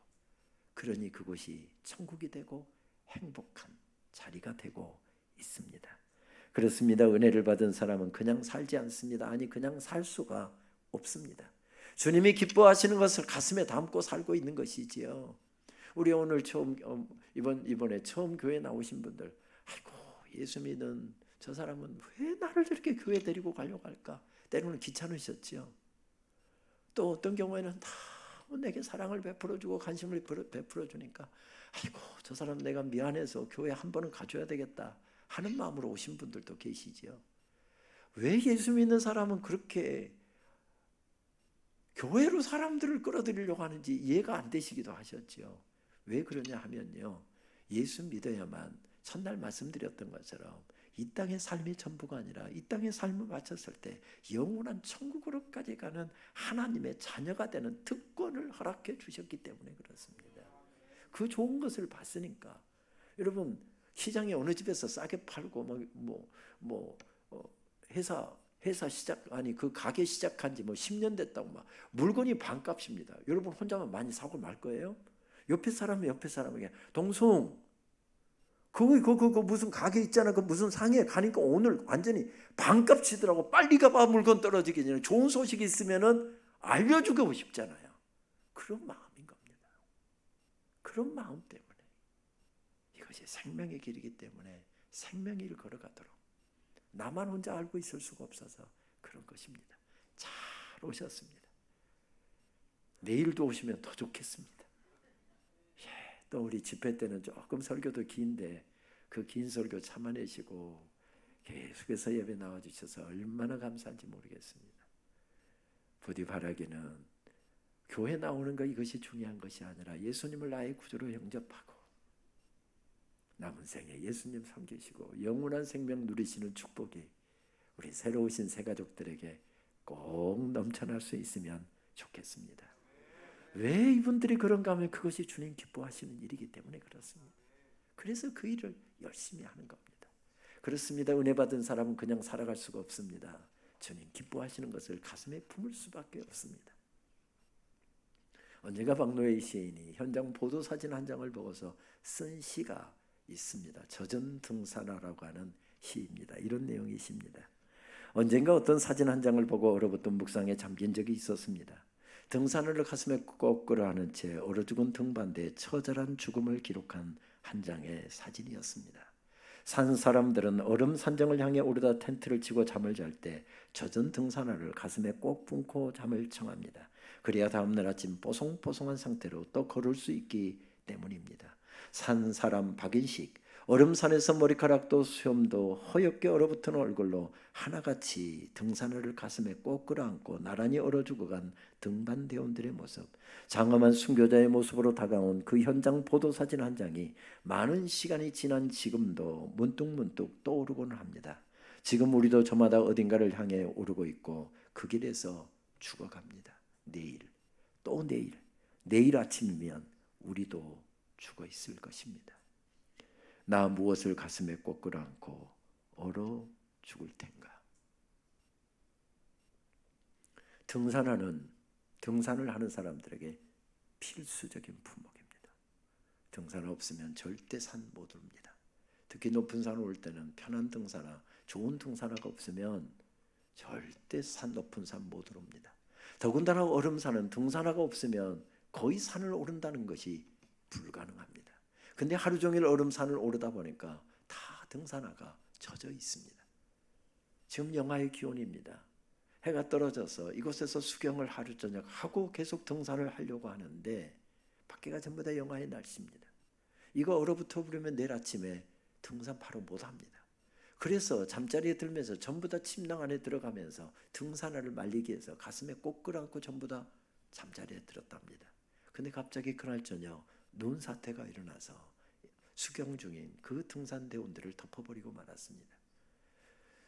그러니 그곳이 천국이 되고 행복한 자리가 되고 있습니다. 그렇습니다. 은혜를 받은 사람은 그냥 살지 않습니다. 아니, 그냥 살 수가 없습니다. 주님이 기뻐하시는 것을 가슴에 담고 살고 있는 것이지요. 우리 오늘 이번에 처음 교회 나오신 분들, 아이고, 예수 믿는 저 사람은 왜 나를 저렇게 교회 데리고 가려고 할까? 때로는 귀찮으셨지요. 또 어떤 경우에는 너무 내게 사랑을 베풀어주고 관심을 베풀어주니까, 아이고, 저 사람 내가 미안해서 교회 한 번은 가줘야 되겠다 하는 마음으로 오신 분들도 계시지요. 왜 예수 믿는 사람은 그렇게 교회로 사람들을 끌어들이려고 하는지 이해가 안 되시기도 하셨죠. 왜 그러냐 하면요, 예수 믿어야만 첫날 말씀드렸던 것처럼 이 땅의 삶이 전부가 아니라 이 땅의 삶을 마쳤을 때 영원한 천국으로까지 가는 하나님의 자녀가 되는 특권을 허락해 주셨기 때문에 그렇습니다. 그 좋은 것을 봤으니까. 여러분, 시장에 어느 집에서 싸게 팔고 회사 그 가게 시작한 지 10년 됐다고 막 물건이 반값입니다. 여러분 혼자만 많이 사고 말 거예요? 옆에 사람에게 동성, 그 무슨 가게 있잖아, 그 무슨 상해 가니까 오늘 완전히 반값 치더라고. 빨리 가봐, 물건 떨어지기 전에. 좋은 소식이 있으면은 알려주고 싶잖아요. 그런 마음인 겁니다. 그런 마음 때문에, 이것이 생명의 길이기 때문에 생명의 길을 걸어가도록, 나만 혼자 알고 있을 수가 없어서 그런 것입니다. 잘 오셨습니다. 내일도 오시면 더 좋겠습니다. 또 우리 집회 때는 조금 설교도 긴데 그 긴 설교 참아내시고 계속해서 예배 나와주셔서 얼마나 감사한지 모르겠습니다. 부디 바라기는 교회 나오는 거 이것이 중요한 것이 아니라 예수님을 나의 구주로 영접하고 남은 생에 예수님 섬기시고 영원한 생명 누리시는 축복이 우리 새로 오신 새 가족들에게 꼭 넘쳐날 수 있으면 좋겠습니다. 왜 이분들이 그런가 하면 그것이 주님 기뻐하시는 일이기 때문에 그렇습니다. 그래서 그 일을 열심히 하는 겁니다. 그렇습니다. 은혜 받은 사람은 그냥 살아갈 수가 없습니다. 주님 기뻐하시는 것을 가슴에 품을 수밖에 없습니다. 언젠가 박노해 시인이 현장 보도사진 한 장을 보고서 쓴 시가 있습니다. 저전등산화라고 하는 시입니다. 이런 내용이 있습니다. 언젠가 어떤 사진 한 장을 보고 얼어붙은 묵상에 잠긴 적이 있었습니다. 등산화를 가슴에 꼭 끌어안은 채 얼어 죽은 등반대에 처절한 죽음을 기록한 한 장의 사진이었습니다. 산 사람들은 얼음 산정을 향해 오르다 텐트를 치고 잠을 잘 때 젖은 등산화를 가슴에 꼭 품고 잠을 청합니다. 그래야 다음날 아침 뽀송뽀송한 상태로 또 걸을 수 있기 때문입니다. 산 사람 박인식, 얼음산에서 머리카락도 수염도 허옇게 얼어붙은 얼굴로 하나같이 등산화를 가슴에 꼭 끌어안고 나란히 얼어 죽어간 등반대원들의 모습, 장엄한 순교자의 모습으로 다가온 그 현장 보도사진 한 장이 많은 시간이 지난 지금도 문득문득 떠오르곤 합니다. 지금 우리도 저마다 어딘가를 향해 오르고 있고 그 길에서 죽어갑니다. 내일, 또 내일 아침이면 우리도 죽어 있을 것입니다. 나 무엇을 가슴에 꼭 끌어안고 얼어 죽을 텐가? 등산을 하는 사람들에게 필수적인 품목입니다. 등산화 없으면 절대 산 못 오릅니다. 특히 높은 산을 올 때는 편한 등산화, 좋은 등산화가 없으면 절대 높은 산 못 오릅니다. 더군다나 얼음산은 등산화가 없으면 거의 산을 오른다는 것이 불가능합니다. 근데 하루 종일 얼음산을 오르다 보니까 다 등산화가 젖어 있습니다. 지금 영하의 기온입니다. 해가 떨어져서 이곳에서 수경을 하루 저녁 하고 계속 등산을 하려고 하는데 밖에가 전부 다 영하의 날씨입니다. 이거 얼어붙어 버리면 내일 아침에 등산 바로 못합니다. 그래서 잠자리에 들면서 전부 다 침낭 안에 들어가면서 등산화를 말리기 위해서 가슴에 꼭 끌어안고 전부 다 잠자리에 들었답니다. 근데 갑자기 그날 저녁 눈 사태가 일어나서 수경 중인 그 등산대원들을 덮어버리고 말았습니다.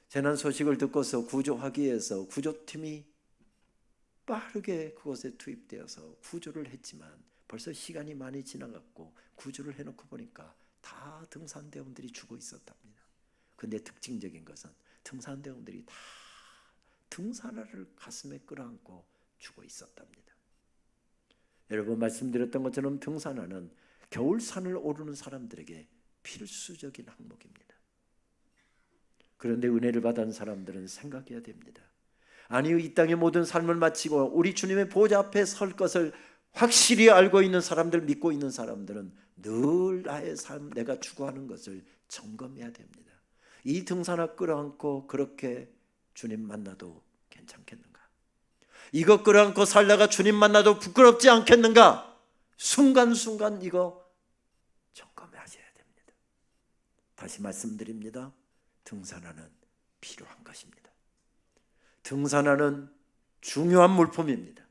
재난 소식을 듣고서 구조하기 위해서 구조팀이 빠르게 그곳에 투입되어서 구조를 했지만 벌써 시간이 많이 지나갔고 구조를 해놓고 보니까 다 등산대원들이 죽어 있었답니다. 근데 특징적인 것은 등산대원들이 다 등산화를 가슴에 끌어안고 죽어 있었답니다. 여러분 말씀드렸던 것처럼 등산화는 겨울산을 오르는 사람들에게 필수적인 항목입니다. 그런데 은혜를 받은 사람들은 생각해야 됩니다. 아니 이 땅의 모든 삶을 마치고 우리 주님의 보좌 앞에 설 것을 확실히 알고 있는 사람들, 믿고 있는 사람들은 늘 나의 삶, 내가 추구하는 것을 점검해야 됩니다. 이 등산화 끌어안고 그렇게 주님 만나도 괜찮겠는가? 이거 끌어안고 살다가 주님 만나도 부끄럽지 않겠는가? 순간순간 이거 점검하셔야 됩니다. 다시 말씀드립니다. 등산화는 필요한 것입니다. 등산화는 중요한 물품입니다.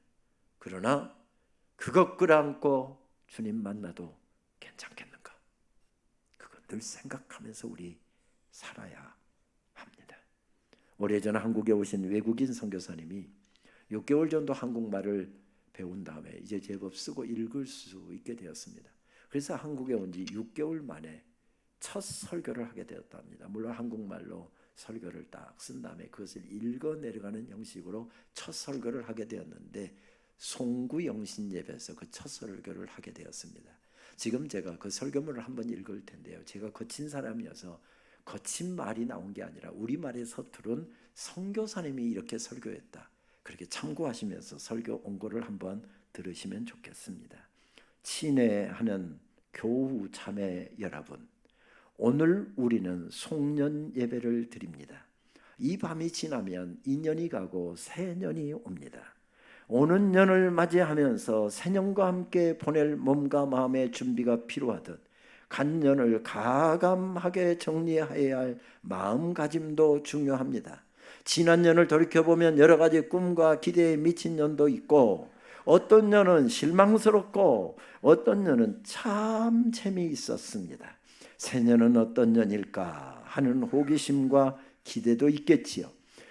그러나 그것 끌어안고 주님 만나도 괜찮겠는가? 그건 늘 생각하면서 우리 살아야 합니다. 오래전 한국에 오신 외국인 선교사님이 6개월 정도 한국말을 배운 다음에 이제 제법 쓰고 읽을 수 있게 되었습니다. 그래서 한국에 온 지 6개월 만에 첫 설교를 하게 되었답니다. 물론 한국말로 설교를 딱 쓴 다음에 그것을 읽어 내려가는 형식으로 첫 설교를 하게 되었는데 송구 영신 예배에서 그 첫 설교를 하게 되었습니다. 지금 제가 그 설교문을 한번 읽을 텐데요. 제가 거친 사람이어서 거친 말이 나온 게 아니라 우리말의 서투른 선교사님이 이렇게 설교했다. 그렇게 참고하시면서 설교 원고를 한번 들으시면 좋겠습니다. 친애하는 교우 자매 여러분, 오늘 우리는 송년 예배를 드립니다. 이 밤이 지나면 2년이 가고 새년이 옵니다. 오는 년을 맞이하면서 새년과 함께 보낼 몸과 마음의 준비가 필요하듯 간년을 가감하게 정리해야 할 마음가짐도 중요합니다. 지난 년을 돌이켜보면 여러 가지 꿈과 기대에 미친 년도 있고 어떤 년은 실망스럽고 어떤 년은 참 재미있었습니다. 새년은 어떤 년일까 하는 호기심과 기대도 있겠지요.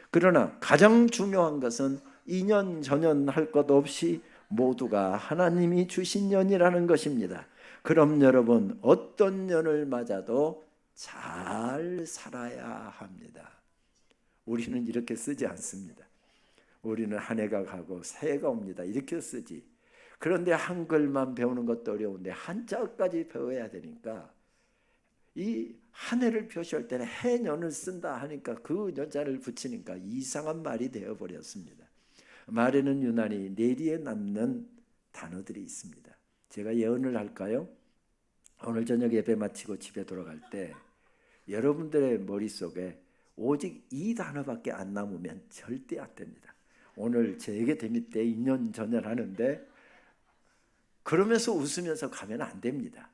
그러나 가장 중요한 것은 2년 전년 할 것 없이 모두가 하나님이 주신 년이라는 것입니다. 그럼 여러분 어떤 년을 맞아도 잘 살아야 합니다. 우리는 이렇게 쓰지 않습니다. 우리는 한 해가 가고 새해가 옵니다 이렇게 쓰지. 그런데 한글만 배우는 것도 어려운데 한자까지 배워야 되니까 이 한 해를 표시할 때는 해년을 쓴다 하니까 그 년자를 붙이니까 이상한 말이 되어버렸습니다. 말에는 유난히 내리에 남는 단어들이 있습니다. 제가 예언을 할까요? 오늘 저녁 예배 마치고 집에 돌아갈 때 여러분들의 머릿속에 오직 이 단어밖에 안 남으면 절대 안 됩니다. 오늘 제게 데미 때 2년 전을 하는데 그러면서 웃으면서 가면 안 됩니다.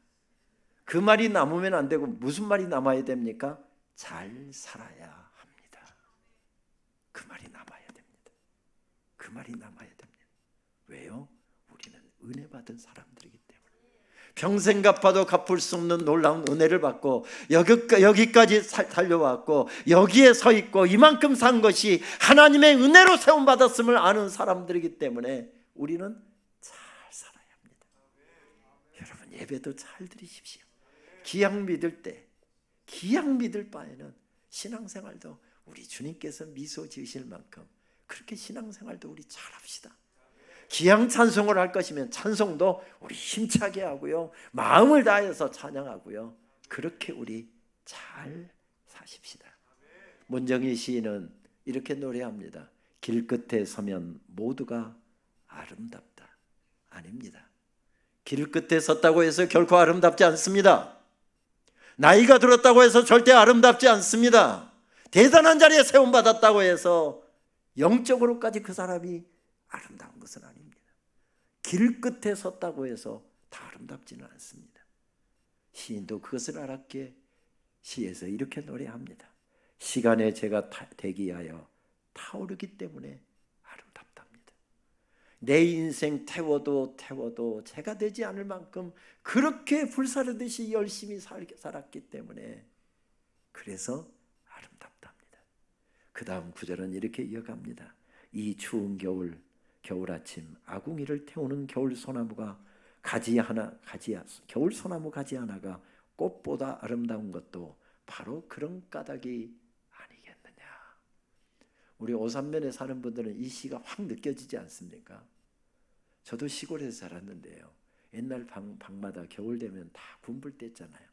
그 말이 남으면 안 되고 무슨 말이 남아야 됩니까? 잘 살아야 합니다. 그 말이 남아야 됩니다. 그 말이 남아야 됩니다. 왜요? 우리는 은혜 받은 사람들이기 때문에. 평생 갚아도 갚을 수 없는 놀라운 은혜를 받고 여기까지 달려왔고 여기에 서 있고 이만큼 산 것이 하나님의 은혜로 세움받았음을 아는 사람들이기 때문에 우리는 잘 살아야 합니다. 여러분 예배도 잘 드리십시오. 기약 믿을 때, 기약 믿을 바에는 신앙생활도 우리 주님께서 미소 지으실 만큼 그렇게 신앙생활도 우리 잘합시다. 기양 찬송을 할 것이면 찬송도 우리 힘차게 하고요, 마음을 다해서 찬양하고요, 그렇게 우리 잘 사십시다. 문정희 시인은 이렇게 노래합니다. 길 끝에 서면 모두가 아름답다. 아닙니다. 길 끝에 섰다고 해서 결코 아름답지 않습니다. 나이가 들었다고 해서 절대 아름답지 않습니다. 대단한 자리에 세움받았다고 해서 영적으로까지 그 사람이 아름다운 것은 아닙니다. 길 끝에 섰다고 해서 다 아름답지는 않습니다. 시인도 그것을 알았기에 시에서 이렇게 노래합니다. 시간에 제가 대기하여 타오르기 때문에 아름답답니다. 내 인생 태워도 제가 되지 않을 만큼 그렇게 불사르듯이 열심히 살았기 때문에 그래서 아름답답니다. 그 다음 구절은 이렇게 이어갑니다. 이 추운 겨울 아침 아궁이를 태우는 겨울 소나무 가지 하나가 꽃보다 아름다운 것도 바로 그런 까닭이 아니겠느냐. 우리 오산면에 사는 분들은 이 시가 확 느껴지지 않습니까? 저도 시골에서 살았는데요, 옛날 방마다 겨울 되면 다 분불 뗐잖아요.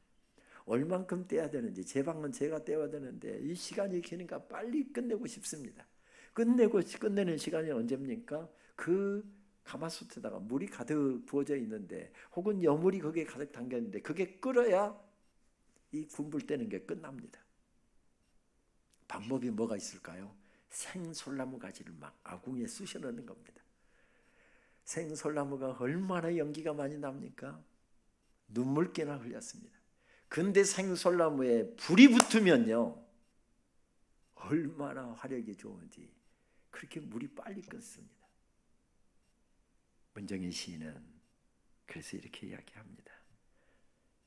얼만큼 떼야 되는지, 제 방은 제가 떼야 되는데 이 시간이 기니까 빨리 끝내고 싶습니다. 끝내는 시간이 언제입니까? 그 가마솥에다가 물이 가득 부어져 있는데, 혹은 여물이 거기에 가득 담겨 있는데, 그게 끓어야 이 분불 떼는 게 끝납니다. 방법이 뭐가 있을까요? 생솔나무 가지를 막 아궁이에 쑤셔 넣는 겁니다. 생솔나무가 얼마나 연기가 많이 납니까? 눈물개나 흘렸습니다. 근데 생솔나무에 불이 붙으면요, 얼마나 화력이 좋은지 그렇게 물이 빨리 끓습니다. 문정희 시인은 그래서 이렇게 이야기합니다.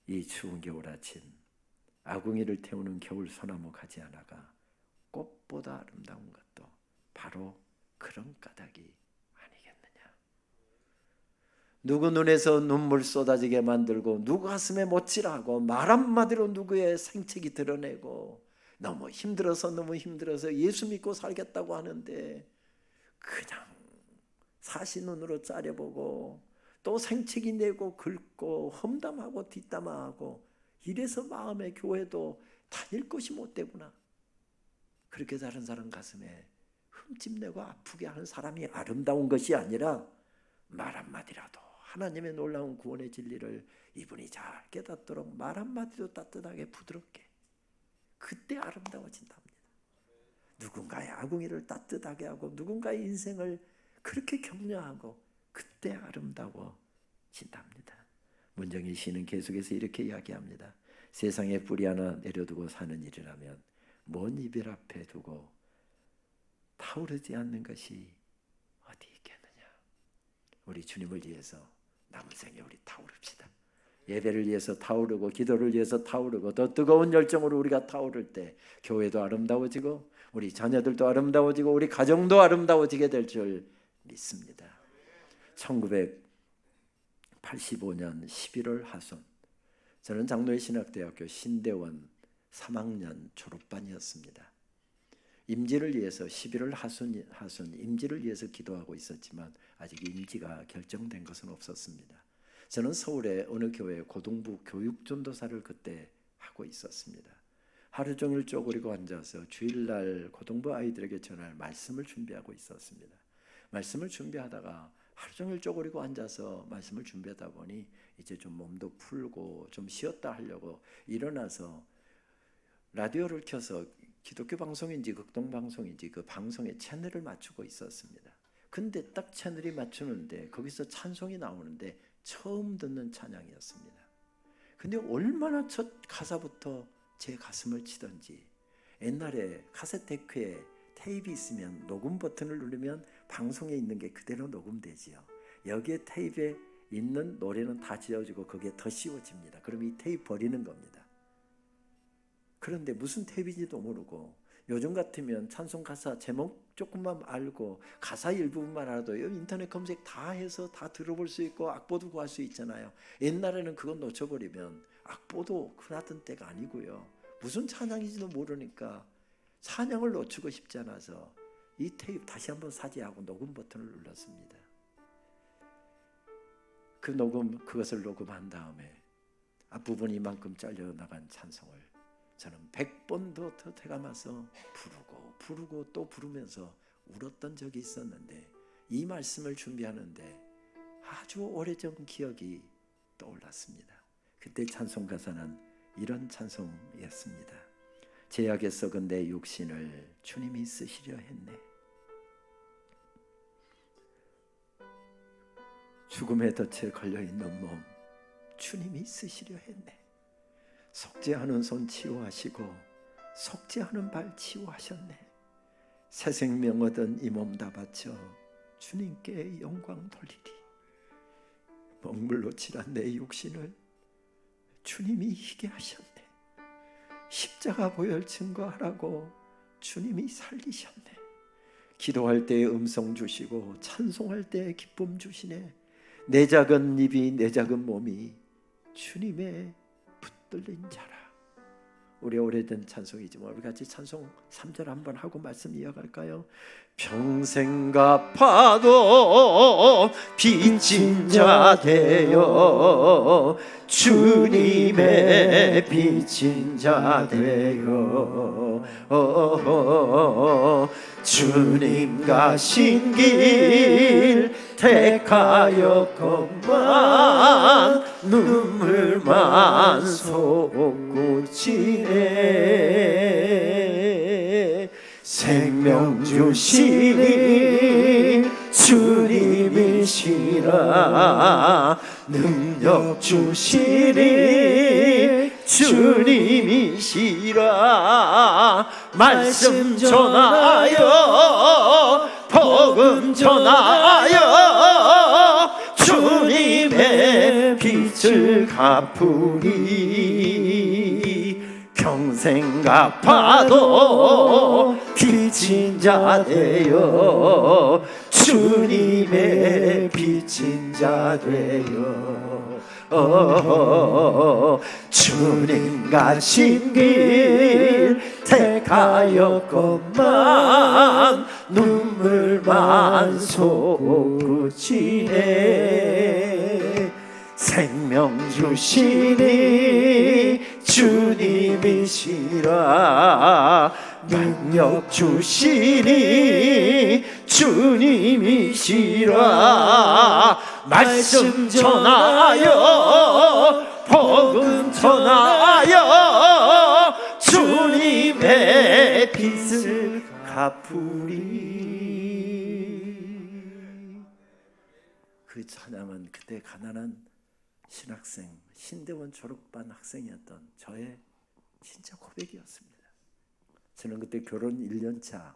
이 추운 겨울 아침 아궁이를 태우는 겨울 소나무 가지 하나가 꽃보다 아름다운 것도 바로 그런 까닭이 아니겠느냐. 누구 눈에서 눈물 쏟아지게 만들고 누구 가슴에 못질하고 말 한마디로 누구의 생책이 드러내고 너무 힘들어서 예수 믿고 살겠다고 하는데 그냥 사시눈으로 짜려보고 또 생책이 내고 긁고 험담하고 뒷담화하고 이래서 마음의 교회도 다닐 곳이 못 되구나. 그렇게 다른 사람 가슴에 흠집내고 아프게 하는 사람이 아름다운 것이 아니라 말 한마디라도 하나님의 놀라운 구원의 진리를 이분이 잘 깨닫도록 말 한마디도 따뜻하게 부드럽게, 그때 아름다워진답니다. 누군가의 아궁이를 따뜻하게 하고 누군가의 인생을 그렇게 격려하고 그때 아름다워진답니다. 문정희 씨는 계속해서 이렇게 이야기합니다. 세상에 뿌리 하나 내려두고 사는 일이라면 먼 이별 앞에 두고 타오르지 않는 것이 어디 있겠느냐. 우리 주님을 위해서 남은 생에 우리 타오릅시다. 예배를 위해서 타오르고 기도를 위해서 타오르고 더 뜨거운 열정으로 우리가 타오를 때 교회도 아름다워지고 우리 자녀들도 아름다워지고 우리 가정도 아름다워지게 될 줄 믿습니다. 85년 11월 하순, 저는 장로회 신학대학교 신대원 3학년 졸업반이었습니다. 임지를 위해서 11월 하순 임지를 위해서 기도하고 있었지만 아직 임지가 결정된 것은 없었습니다. 저는 서울의 어느 교회 고등부 교육전도사를 그때 하고 있었습니다. 하루 종일 쪼그리고 앉아서 주일날 고등부 아이들에게 전할 말씀을 준비하고 있었습니다. 말씀을 준비하다가 하루 종일 쪼그리고 앉아서 말씀을 준비하다 보니 이제 좀 몸도 풀고 좀 쉬었다 하려고 일어나서 라디오를 켜서 기독교 방송인지 극동 방송인지 그 방송의 채널을 맞추고 있었습니다. 근데 딱 채널이 맞추는데 거기서 찬송이 나오는데 처음 듣는 찬양이었습니다. 근데 얼마나 첫 가사부터 제 가슴을 치던지, 옛날에 카세트테이프에 테이프 있으면 녹음 버튼을 누르면 방송에 있는 게 그대로 녹음되지요. 여기에 테이프에 있는 노래는 다 지워지고 거기에 더 씌워집니다. 그럼 이 테이프 버리는 겁니다. 그런데 무슨 테이프인지도 모르고, 요즘 같으면 찬송 가사 제목 조금만 알고 가사 일부분만 알아도 인터넷 검색 다 해서 다 들어볼 수 있고 악보도 구할 수 있잖아요. 옛날에는 그건 놓쳐버리면 악보도 흔하던 때가 아니고요, 무슨 찬양인지도 모르니까 찬양을 놓치고 싶지 않아서 이 테이프 다시 한번 사지하고 녹음 버튼을 눌렀습니다. 그것을 녹음한 다음에 앞부분이 이만큼 잘려나간 찬송을 저는 100번도 더 태감아서 부르고 또 부르면서 울었던 적이 있었는데, 이 말씀을 준비하는데 아주 오래전 기억이 떠올랐습니다. 그때 찬송 가사는 이런 찬송이었습니다. 제약에 썩은 내 육신을 주님이 쓰시려 했네. 죽음의 덫에 걸려있는 몸 주님이 쓰시려 했네. 속지 않은 손 치유하시고 속지 않은 발 치유하셨네. 새 생명 얻은 이 몸 다 바쳐 주님께 영광 돌리리. 먹물로 칠한 내 육신을 주님이 희게 하셨네. 십자가 보혈 증거하라고 주님이 살리셨네. 기도할 때에 음성 주시고 찬송할 때에 기쁨 주시네. 내 작은 입이 내 작은 몸이 주님의 붙들린 자라. 우리 오래된 찬송이지만 우리 같이 찬송 3절 한번 하고 말씀 이어갈까요? 평생 갚아도 빚진 자 되어 주님의 빚진 자 되어 주님 가신 길 택하였건만 눈물만 솟구치네. 생명 주시니 주님이시라. 능력 주시니 주님이시라. 말씀 전하여 복음 전하여 주님의 빛을 갚으리. 평생 갚아도 빚진 자 되어 주님의 빚진 자 되어 주님 가신 길 택하였건만 눈물만 솟구치네. 생명 주시니 주님이시라. 능력 주시니 주님이시라. 말씀 전하여 복음 전하여 주님의 빚을 갚으리. 그 찬양은 그때 가난한 신학생, 신대원 졸업반 학생이었던 저의 진짜 고백이었습니다. 저는 그때 결혼 1년차를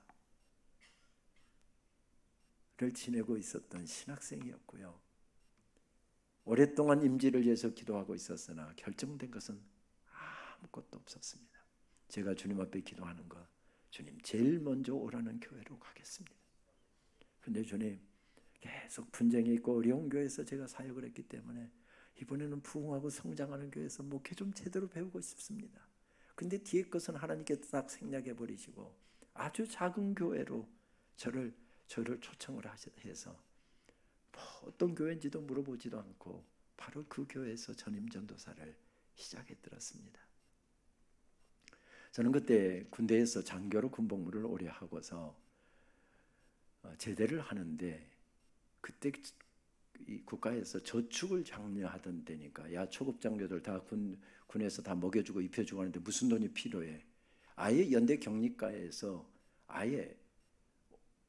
지내고 있었던 신학생이었고요. 오랫동안 임지를 위해서 기도하고 있었으나 결정된 것은 아무것도 없었습니다. 제가 주님 앞에 기도하는 거, 주님 제일 먼저 오라는 교회로 가겠습니다. 근데 주님 계속 계속 분쟁이 있고 어려운 교회에서 제가 사역을 했기 때문에 이번에는 부흥하고 성장하는 교회에서 목회 좀 제대로 배우고 싶습니다. 근데 뒤에 것은 하나님께서 딱 생략해 버리시고 아주 작은 교회로 저를 초청을 해서 뭐 어떤 교회인지도 물어보지도 않고 바로 그 교회에서 전임 전도사를 시작해 들었습니다. 저는 그때 군대에서 장교로 군복무를 오래 하고서 제대를 하는데 그때 이 국가에서 저축을 장려하던 때니까 야 초급 장교들 다 군에서 다 먹여주고 입혀주고 하는데 무슨 돈이 필요해. 아예 연대 격리과에서 아예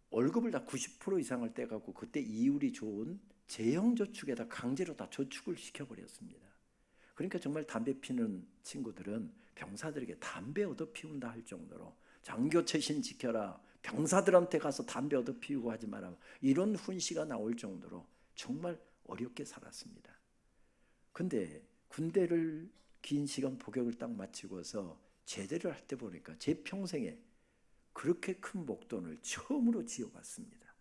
월급을 다 90% 이상을 떼갖고 그때 이율이 좋은 재형 저축에다 강제로 다 저축을 시켜버렸습니다. 그러니까 정말 담배 피는 친구들은 병사들에게 담배 얻어 피운다 할 정도로 장교 최신 지켜라, 병사들한테 가서 담배 얻어 피우고 하지 마라, 이런 훈시가 나올 정도로 정말 어렵게 살았습니다. 근데 군대를 긴 시간 복역을 딱 마치고서 제대를 할 때 보니까 제 평생에 그렇게 큰 목돈을 처음으로 지어봤습니다.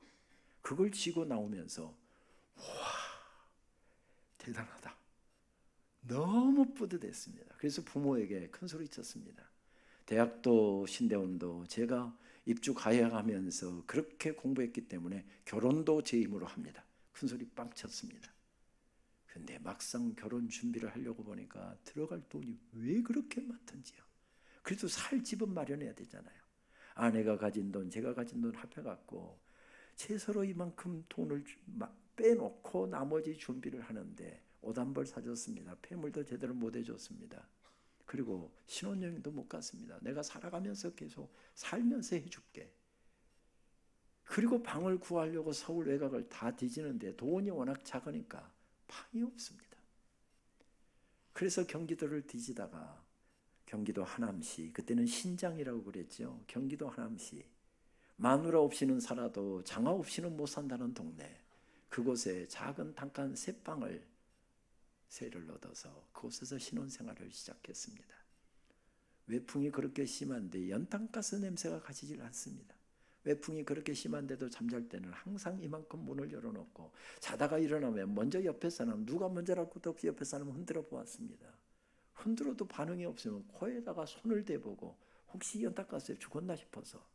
그걸 지고 나오면서 와, 대단하다, 너무 뿌듯했습니다. 그래서 부모에게 큰 소리 쳤습니다. 대학도 신대원도 제가 입주가야하면서 그렇게 공부했기 때문에 결혼도 제 힘으로 합니다. 큰 소리 빵 쳤습니다. 근데 막상 결혼 준비를 하려고 보니까 들어갈 돈이 왜 그렇게 많던지요. 그래도 살 집은 마련해야 되잖아요. 아내가 가진 돈, 제가 가진 돈 합해갖고 최소로 이만큼 돈을 빼놓고 나머지 준비를 하는데 옷 한 벌 사줬습니다. 폐물도 제대로 못 해줬습니다. 그리고 신혼여행도 못 갔습니다. 내가 살아가면서 계속 살면서 해줄게. 그리고 방을 구하려고 서울 외곽을 다 뒤지는데 돈이 워낙 작으니까 방이 없습니다. 그래서 경기도를 뒤지다가 경기도 하남시, 그때는 신장이라고 그랬죠. 경기도 하남시, 마누라 없이는 살아도 장화 없이는 못 산다는 동네, 그곳에 작은 단칸 세 방을 세를 얻어서 그곳에서 신혼생활을 시작했습니다. 외풍이 그렇게 심한데 연탄가스 냄새가 가시질 않습니다. 외풍이 그렇게 심한데도 잠잘 때는 항상 이만큼 문을 열어놓고 자다가 일어나면 먼저 옆에 사람, 누가 먼저랄 것도 없이 옆에 사람 흔들어 보았습니다. 흔들어도 반응이 없으면 코에다가 손을 대보고 혹시 연탄가스에 죽었나 싶어서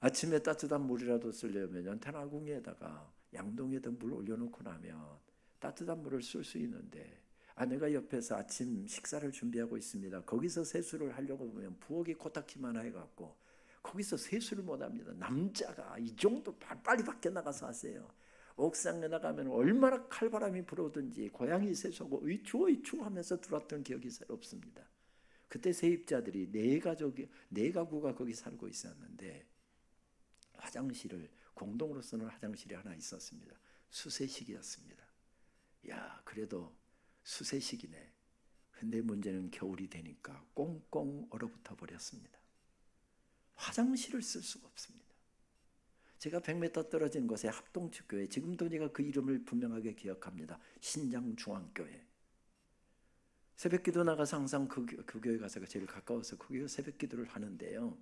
아침에 따뜻한 물이라도 쓰려면 연탄 아궁이에다가 양동이에다 물 올려놓고 나면 따뜻한 물을 쓸 수 있는데 아내가 옆에서 아침 식사를 준비하고 있습니다. 거기서 세수를 하려고 보면 부엌이 코딱지만 해갖고 거기서 세수를 못합니다. 남자가 이 정도 빨리 밖에 나가서 하세요. 옥상에 나가면 얼마나 칼바람이 불어오든지 고양이 세수하고 의추 하면서 들어왔던 기억이 새롭습니다. 그때 세입자들이 네 가구가 거기 살고 있었는데 화장실을 공동으로 쓰는 화장실이 하나 있었습니다. 수세식이었습니다. 야, 그래도 수세식이네. 근데 문제는 겨울이 되니까 꽁꽁 얼어붙어 버렸습니다. 화장실을 쓸 수가 없습니다. 제가 100m 떨어진 곳에 합동축교회, 지금도 제가 그 이름을 분명하게 기억합니다. 신장중앙교회. 새벽기도 나가서 항상 그 교회 가서 제일 가까워서 거기서 새벽기도를 하는데요.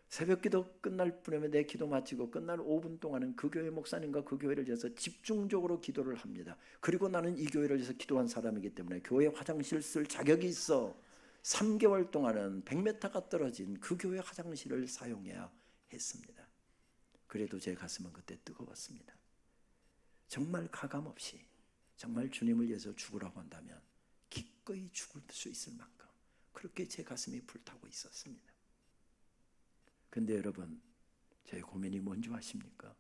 새벽기도 끝날 뿐이면 내 기도 마치고 끝날 5분 동안은 그 교회 목사님과 그 교회를 위해서 집중적으로 기도를 합니다. 그리고 나는 이 교회를 위해서 기도한 사람이기 때문에 교회 화장실 쓸 자격이 있어 3개월 동안은 100m가 떨어진 그 교회 화장실을 사용해야 했습니다. 그래도 제 가슴은 그때 뜨거웠습니다. 정말 가감없이 정말 주님을 위해서 죽으라고 한다면 기꺼이 죽을 수 있을 만큼 그렇게 제 가슴이 불타고 있었습니다. 근데 여러분, 제 고민이 뭔지 아십니까?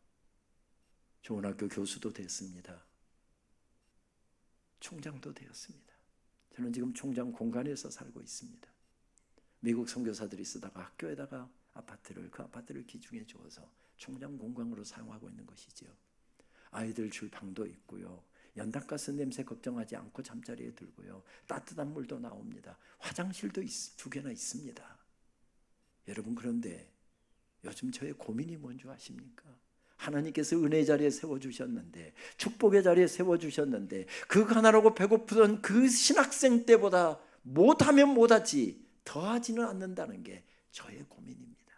좋은 학교 교수도 됐습니다. 총장도 되었습니다. 저는 지금 총장 공간에서 살고 있습니다. 미국 선교사들이 쓰다가 학교에다가 그 아파트를 기증해 주어서 총장 공간으로 사용하고 있는 것이죠. 아이들 줄 방도 있고요. 연탄가스 냄새 걱정하지 않고 잠자리에 들고요. 따뜻한 물도 나옵니다. 화장실도 2개나 있습니다. 여러분, 그런데 요즘 저의 고민이 뭔지 아십니까? 하나님께서 은혜의 자리에 세워주셨는데, 축복의 자리에 세워주셨는데, 그 하나라고 배고프던 그 신학생 때보다 못하면 못하지 더하지는 않는다는 게 저의 고민입니다.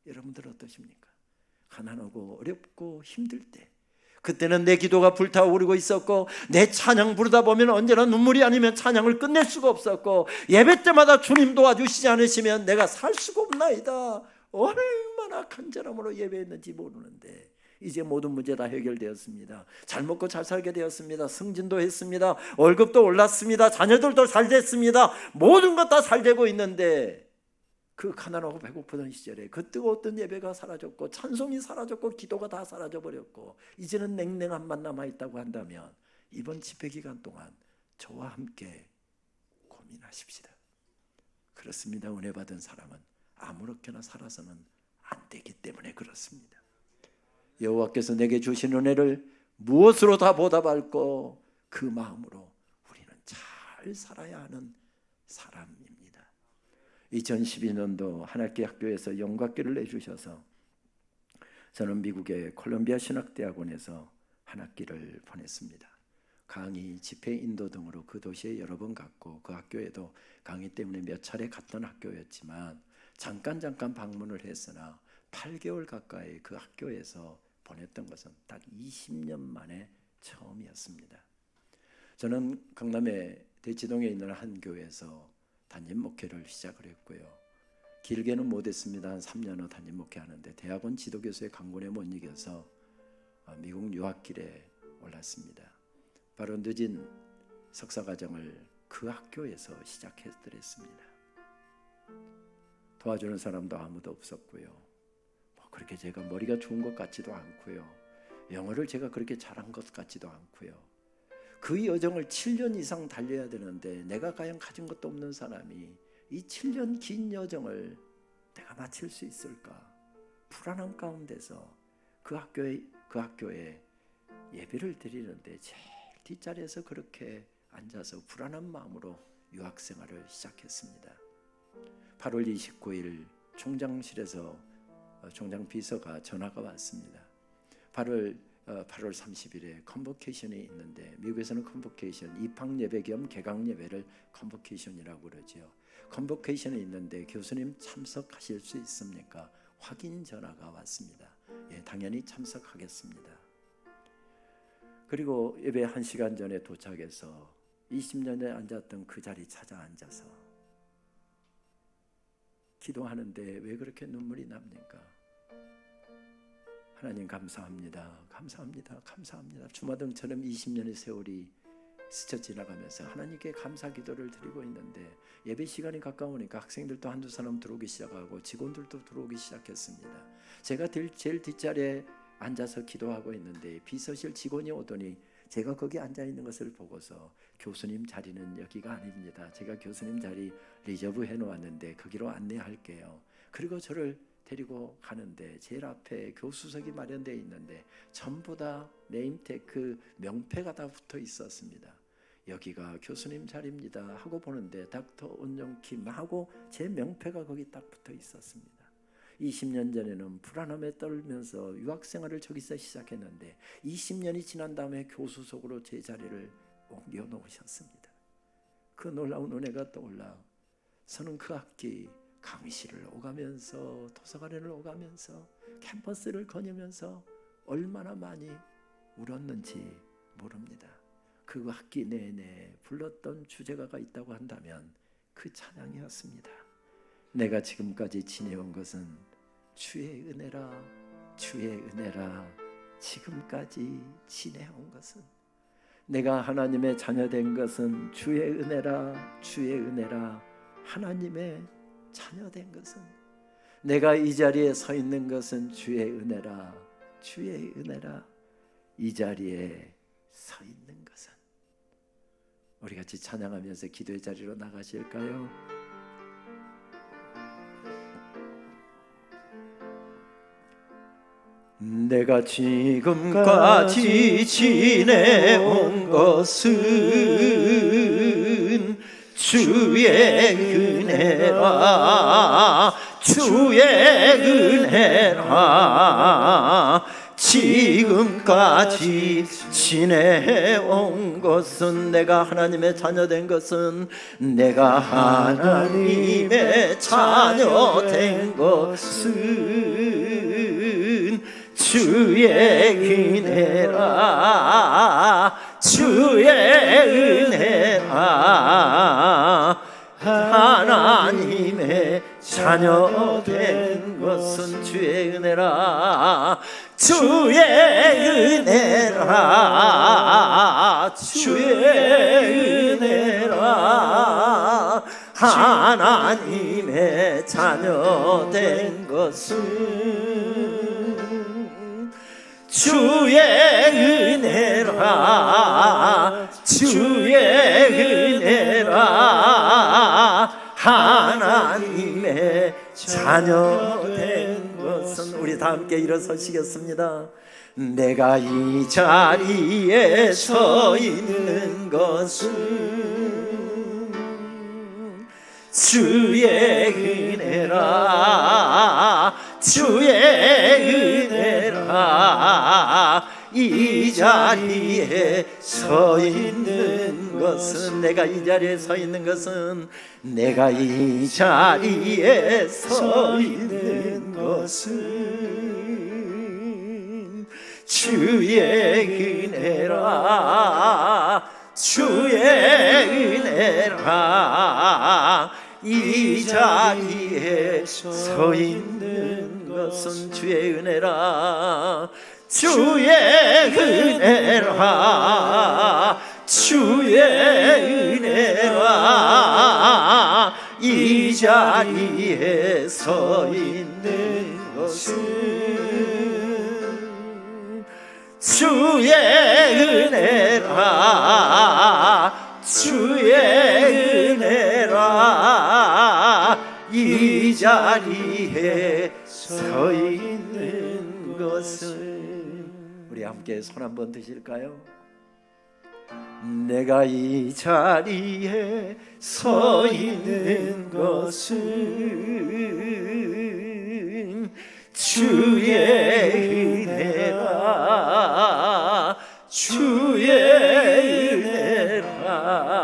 여러분들 어떠십니까? 가난하고 어렵고 힘들 때, 그때는 내 기도가 불타오르고 있었고, 내 찬양 부르다 보면 언제나 눈물이 아니면 찬양을 끝낼 수가 없었고, 예배 때마다 주님 도와주시지 않으시면 내가 살 수가 없나이다. 얼마나 간절함으로 예배했는지 모르는데 이제 모든 문제 다 해결되었습니다. 잘 먹고 잘 살게 되었습니다. 승진도 했습니다. 월급도 올랐습니다. 자녀들도 잘 됐습니다. 모든 것 다 잘 되고 있는데, 그 가난하고 배고프던 시절에 그 뜨거웠던 예배가 사라졌고, 찬송이 사라졌고, 기도가 다 사라져버렸고, 이제는 냉랭함만 남아있다고 한다면 이번 집회 기간 동안 저와 함께 고민하십시다. 그렇습니다. 은혜 받은 사람은 아무렇게나 살아서는 안 되기 때문에 그렇습니다. 여호와께서 내게 주신 은혜를 무엇으로 다 보답할고, 그 마음으로 우리는 잘 살아야 하는 사람입니다. 2012년도 한학기 학교에서 영각기를 내주셔서 저는 미국의 콜롬비아 신학대학원에서 한 학기를 보냈습니다. 강의, 집회 인도 등으로 그 도시에 여러 번 갔고, 그 학교에도 강의 때문에 몇 차례 갔던 학교였지만 잠깐 방문을 했으나 8개월 가까이 그 학교에서 보냈던 것은 딱 20년 만에 처음이었습니다. 저는 강남의 대치동에 있는 한 교회에서 담임 목회를 시작을 했고요. 길게는 못했습니다. 한 3년 후 담임 목회하는데 대학원 지도교수의 강권에 못 이겨서 미국 유학길에 올랐습니다. 바로 늦은 석사과정을 그 학교에서 시작했더랬습니다. 도와주는 사람도 아무도 없었고요. 그렇게 제가 머리가 좋은 것 같지도 않고요. 영어를 제가 그렇게 잘한 것 같지도 않고요. 그 여정을 7년 이상 달려야 되는데 내가 과연 가진 것도 없는 사람이 이 7년 긴 여정을 내가 마칠 수 있을까? 불안함 가운데서 그 학교에 예배를 드리는데 제일 뒷자리에서 그렇게 앉아서 불안한 마음으로 유학 생활을 시작했습니다. 8월 29일 총장실에서 총장 비서가 전화가 왔습니다. 8월 30일에 컨보케이션이 있는데, 미국에서는 컨보케이션, 입학 예배 겸 개강 예배를 컨보케이션이라고 그러지요. 컨보케이션이 있는데 교수님 참석하실 수 있습니까? 확인 전화가 왔습니다. 예, 당연히 참석하겠습니다. 그리고 예배 1시간 전에 도착해서 20년에 앉았던 그 자리 찾아 앉아서 기도하는데 왜 그렇게 눈물이 납니까? 하나님 감사합니다. 감사합니다. 감사합니다. 주마등처럼 20년의 세월이 스쳐 지나가면서 하나님께 감사 기도를 드리고 있는데, 예배 시간이 가까우니까 학생들도 한두 사람 들어오기 시작하고 직원들도 들어오기 시작했습니다. 제가 제일 뒷자리에 앉아서 기도하고 있는데 비서실 직원이 오더니 제가 거기 앉아 있는 것을 보고서 교수님 자리는 여기가 아닙니다. 제가 교수님 자리 리저브 해놓았는데 거기로 안내할게요. 그리고 저를 데리고 가는데 제일 앞에 교수석이 마련되어 있는데 전부 다 네임테크 명패가 다 붙어 있었습니다. 여기가 교수님 자리입니다 하고 보는데 닥터 온영킴 하고 제 명패가 거기 딱 붙어 있었습니다. 20년 전에는 불안함에 떨면서 유학생활을 저기서 시작했는데 20년이 지난 다음에 교수석으로 제 자리를 옮겨 놓으셨습니다. 그 놀라운 은혜가 떠올라 저는 그 학기 강의실을 오가면서 도서관을 오가면서 캠퍼스를 거니면서 얼마나 많이 울었는지 모릅니다. 그 학기 내내 불렀던 주제가가 있다고 한다면 그 찬양이었습니다. 내가 지금까지 지내온 것은 주의 은혜라, 주의 은혜라. 지금까지 지내온 것은, 내가 하나님의 자녀된 것은 주의 은혜라, 주의 은혜라. 하나님의 자녀된 것은, 내가 이 자리에 서 있는 것은 주의 은혜라, 주의 은혜라. 이 자리에 서 있는 것은. 우리 같이 찬양하면서 기도의 자리로 나가실까요? 내가 지금까지 지내온 것은 주의 은혜라, 주의 은혜라. 지금까지 지내온 것은, 내가 하나님의 자녀된 것은, 내가 하나님의 자녀된 것은 주의 은혜라 주의 은혜라 하나님의 자녀 된 것은 주의 은혜라 주의 은혜라 주의 은혜라 하나님의 자녀 된 것은 주의 은혜라 주의 은혜라 하나님의 자녀 된 것은 우리 다 함께 일어서시겠습니다. 내가 이 자리에 서 있는 것은 주의 은혜라 주의 은혜라 이 자리에 서 있는 것은 내가 이 자리에 서 있는 것은 내가 이 자리에 서 있는 것은 주의 은혜라 주의 은혜라 이 자리에 서 있는 것은 주의 은혜라 주의 은혜라 주의 은혜라 이 자리에 서 있는 것은 주의 은혜라 주의 은혜라 이 자리에 서 있는 것은 우리 함께 손 한번 드실까요? 내가 이 자리에 서 있는 것은 주의 은혜라 주의 은혜라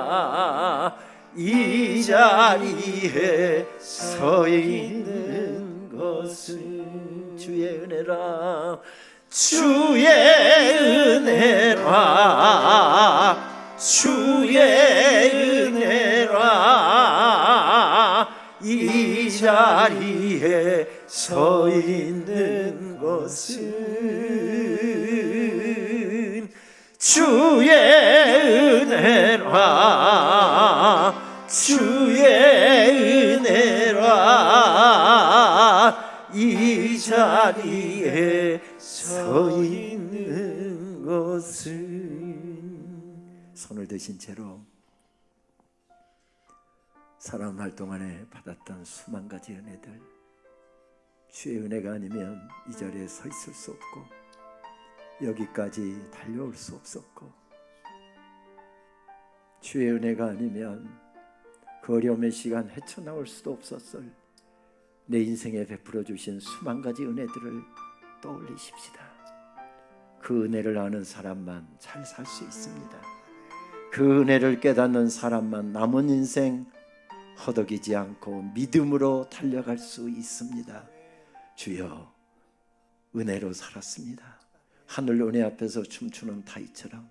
이 자리에 서 있는 것은 주의 은혜라 주의 은혜라 주의 은혜라 이 자리에 서 있는 것은 주의 은혜라 주의 은혜라 이 자리에 서 있는 것은 손을 드신 채로 살아날 동안에 받았던 수만 가지 은혜들 주의 은혜가 아니면 이 자리에 서 있을 수 없고 여기까지 달려올 수 없었고 주의 은혜가 아니면 그 어려움의 시간 헤쳐나올 수도 없었을 내 인생에 베풀어 주신 수만 가지 은혜들을 떠올리십시다. 그 은혜를 아는 사람만 잘 살 수 있습니다. 그 은혜를 깨닫는 사람만 남은 인생 허덕이지 않고 믿음으로 달려갈 수 있습니다. 주여 은혜로 살았습니다. 하늘 은혜 앞에서 춤추는 다윗처럼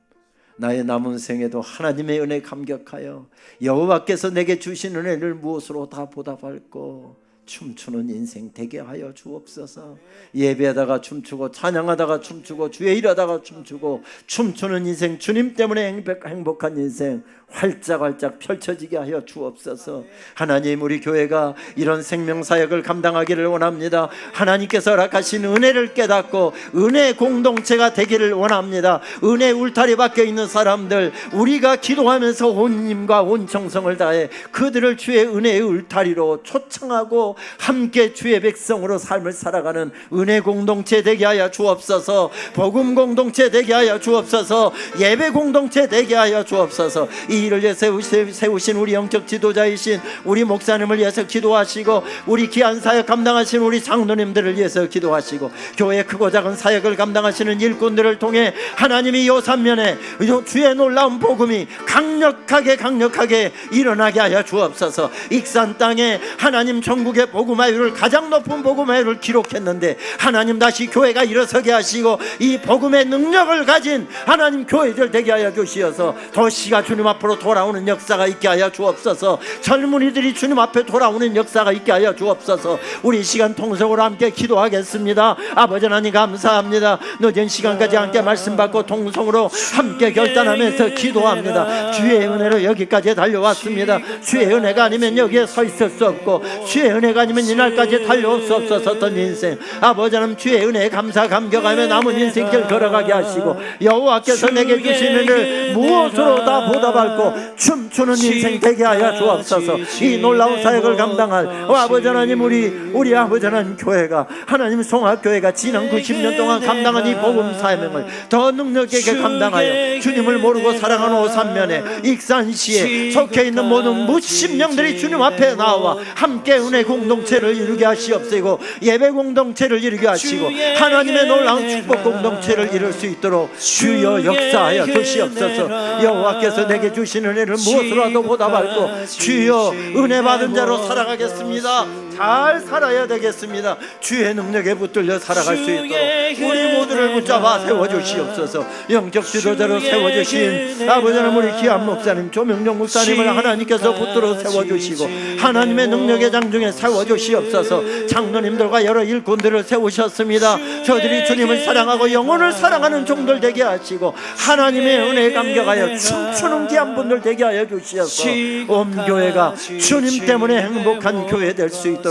나의 남은 생에도 하나님의 은혜 감격하여 여호와께서 내게 주신 은혜를 무엇으로 다 보답할꼬 춤추는 인생 되게 하여 주옵소서. 예배하다가 춤추고 찬양하다가 춤추고 주의 일하다가 춤추고 춤추는 인생 주님 때문에 행복한 인생 활짝활짝 펼쳐지게 하여 주옵소서. 하나님 우리 교회가 이런 생명사역을 감당하기를 원합니다. 하나님께서 허락하신 은혜를 깨닫고 은혜 공동체가 되기를 원합니다. 은혜 울타리 밖에 있는 사람들 우리가 기도하면서 온 힘과 온 정성을 다해 그들을 주의 은혜의 울타리로 초청하고 함께 주의 백성으로 삶을 살아가는 은혜 공동체 되게 하여 주옵소서. 복음 공동체 되게 하여 주옵소서. 예배 공동체 되게 하여 주옵소서. 이 일을 위해 세우신 우리 영적 지도자이신 우리 목사님을 위해서 기도하시고 우리 귀한 사역 감당하시는 우리 장로님들을 위해서 기도하시고 교회 크고 작은 사역을 감당하시는 일꾼들을 통해 하나님이 요 삼면에 주의 놀라운 복음이 강력하게 일어나게 하여 주옵소서. 익산 땅에 하나님 전국에 복음화율을 가장 높은 복음화율을 기록했는데 하나님 다시 교회가 일어서게 하시고 이 복음의 능력을 가진 하나님 교회들 되게 하여 주시어서 도시가 주님 앞으로 돌아오는 역사가 있게 하여 주옵소서. 젊은이들이 주님 앞에 돌아오는 역사가 있게 하여 주옵소서. 우리 시간 통성으로 함께 기도하겠습니다. 아버지 하나님 감사합니다. 늦은 시간까지 함께 말씀 받고 통성으로 함께 결단하면서 기도합니다. 주의 은혜로 여기까지 달려왔습니다. 주의 은혜가 아니면 여기에 서 있을 수 없고 주의 은혜가 아니면 이날까지 달려올 수 없었던 인생, 아버지 하나님 주의 은혜에 감사 감격하며 남은 인생길 걸어가게 하시고 여호와께서 내게 주시는 을 무엇으로 다 보답할고 춤추는 인생 되게 하여 주옵소서. 이 놀라운 사역을 감당할 아버지 하나님 우리 아버지 하나님 교회가 하나님 송악교회가 지난 90년 동안 감당한 이 복음 사명을 더 능력 있게 감당하여 주님을 모르고 사랑하는 오산면에 익산시에 속해 있는 모든 무십 명들이 주님 앞에 나와 함께 은혜 공동체를 이루게 하시옵시고 예배 공동체를 이루게 하시고 하나님의 놀라운 축복 공동체를 이룰 수 있도록 주여 역사하여 주시옵소서. 여호와께서 내게 주시는 은혜를 무엇으로라도 보답하고 주여 은혜 받은 자로 살아가겠습니다. 잘 살아야 되겠습니다. 주의 능력에 붙들려 살아갈 수 있도록 우리 모두를 붙잡아 세워주시옵소서. 영적 지도자로 세워주신 아버지 하나님 우리 귀한 목사님 조명용 목사님을 하나님께서 붙들어 세워주시고 하나님의 능력의 장중에 세워주시옵소서. 장로님들과 여러 일꾼들을 세우셨습니다. 저들이 주님을 사랑하고 영혼을 사랑하는 종들 되게 하시고 하나님의 은혜에 감격하여 춤추는 귀한 분들 되게 하여 주시옵소서. 온 교회가 주님 때문에 행복한 교회 될 수 있도록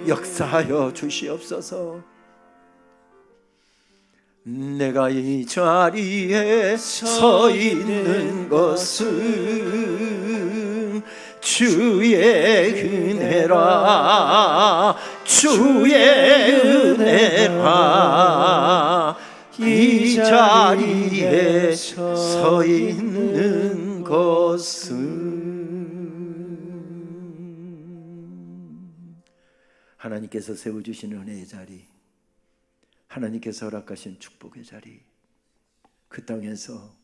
역사하여 주시옵소서. 내가 이 자리에 서 있는 것은 주의 은혜라, 주의 은혜라. 이 자리에 서 있는 것은 하나님께서 세워주신 은혜의 자리, 하나님께서 허락하신 축복의 자리, 그 땅에서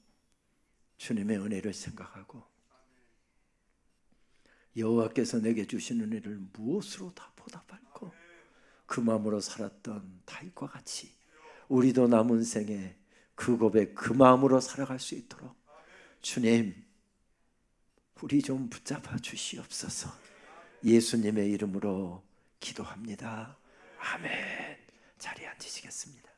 주님의 은혜를 생각하고 여호와께서 내게 주신 은혜를 무엇으로 다 보답할고 그 마음으로 살았던 다윗과 같이 우리도 남은 생에 그 고백 그 마음으로 살아갈 수 있도록 주님 우리 좀 붙잡아 주시옵소서. 예수님의 이름으로 기도합니다. 아멘. 자리에 앉으시겠습니다.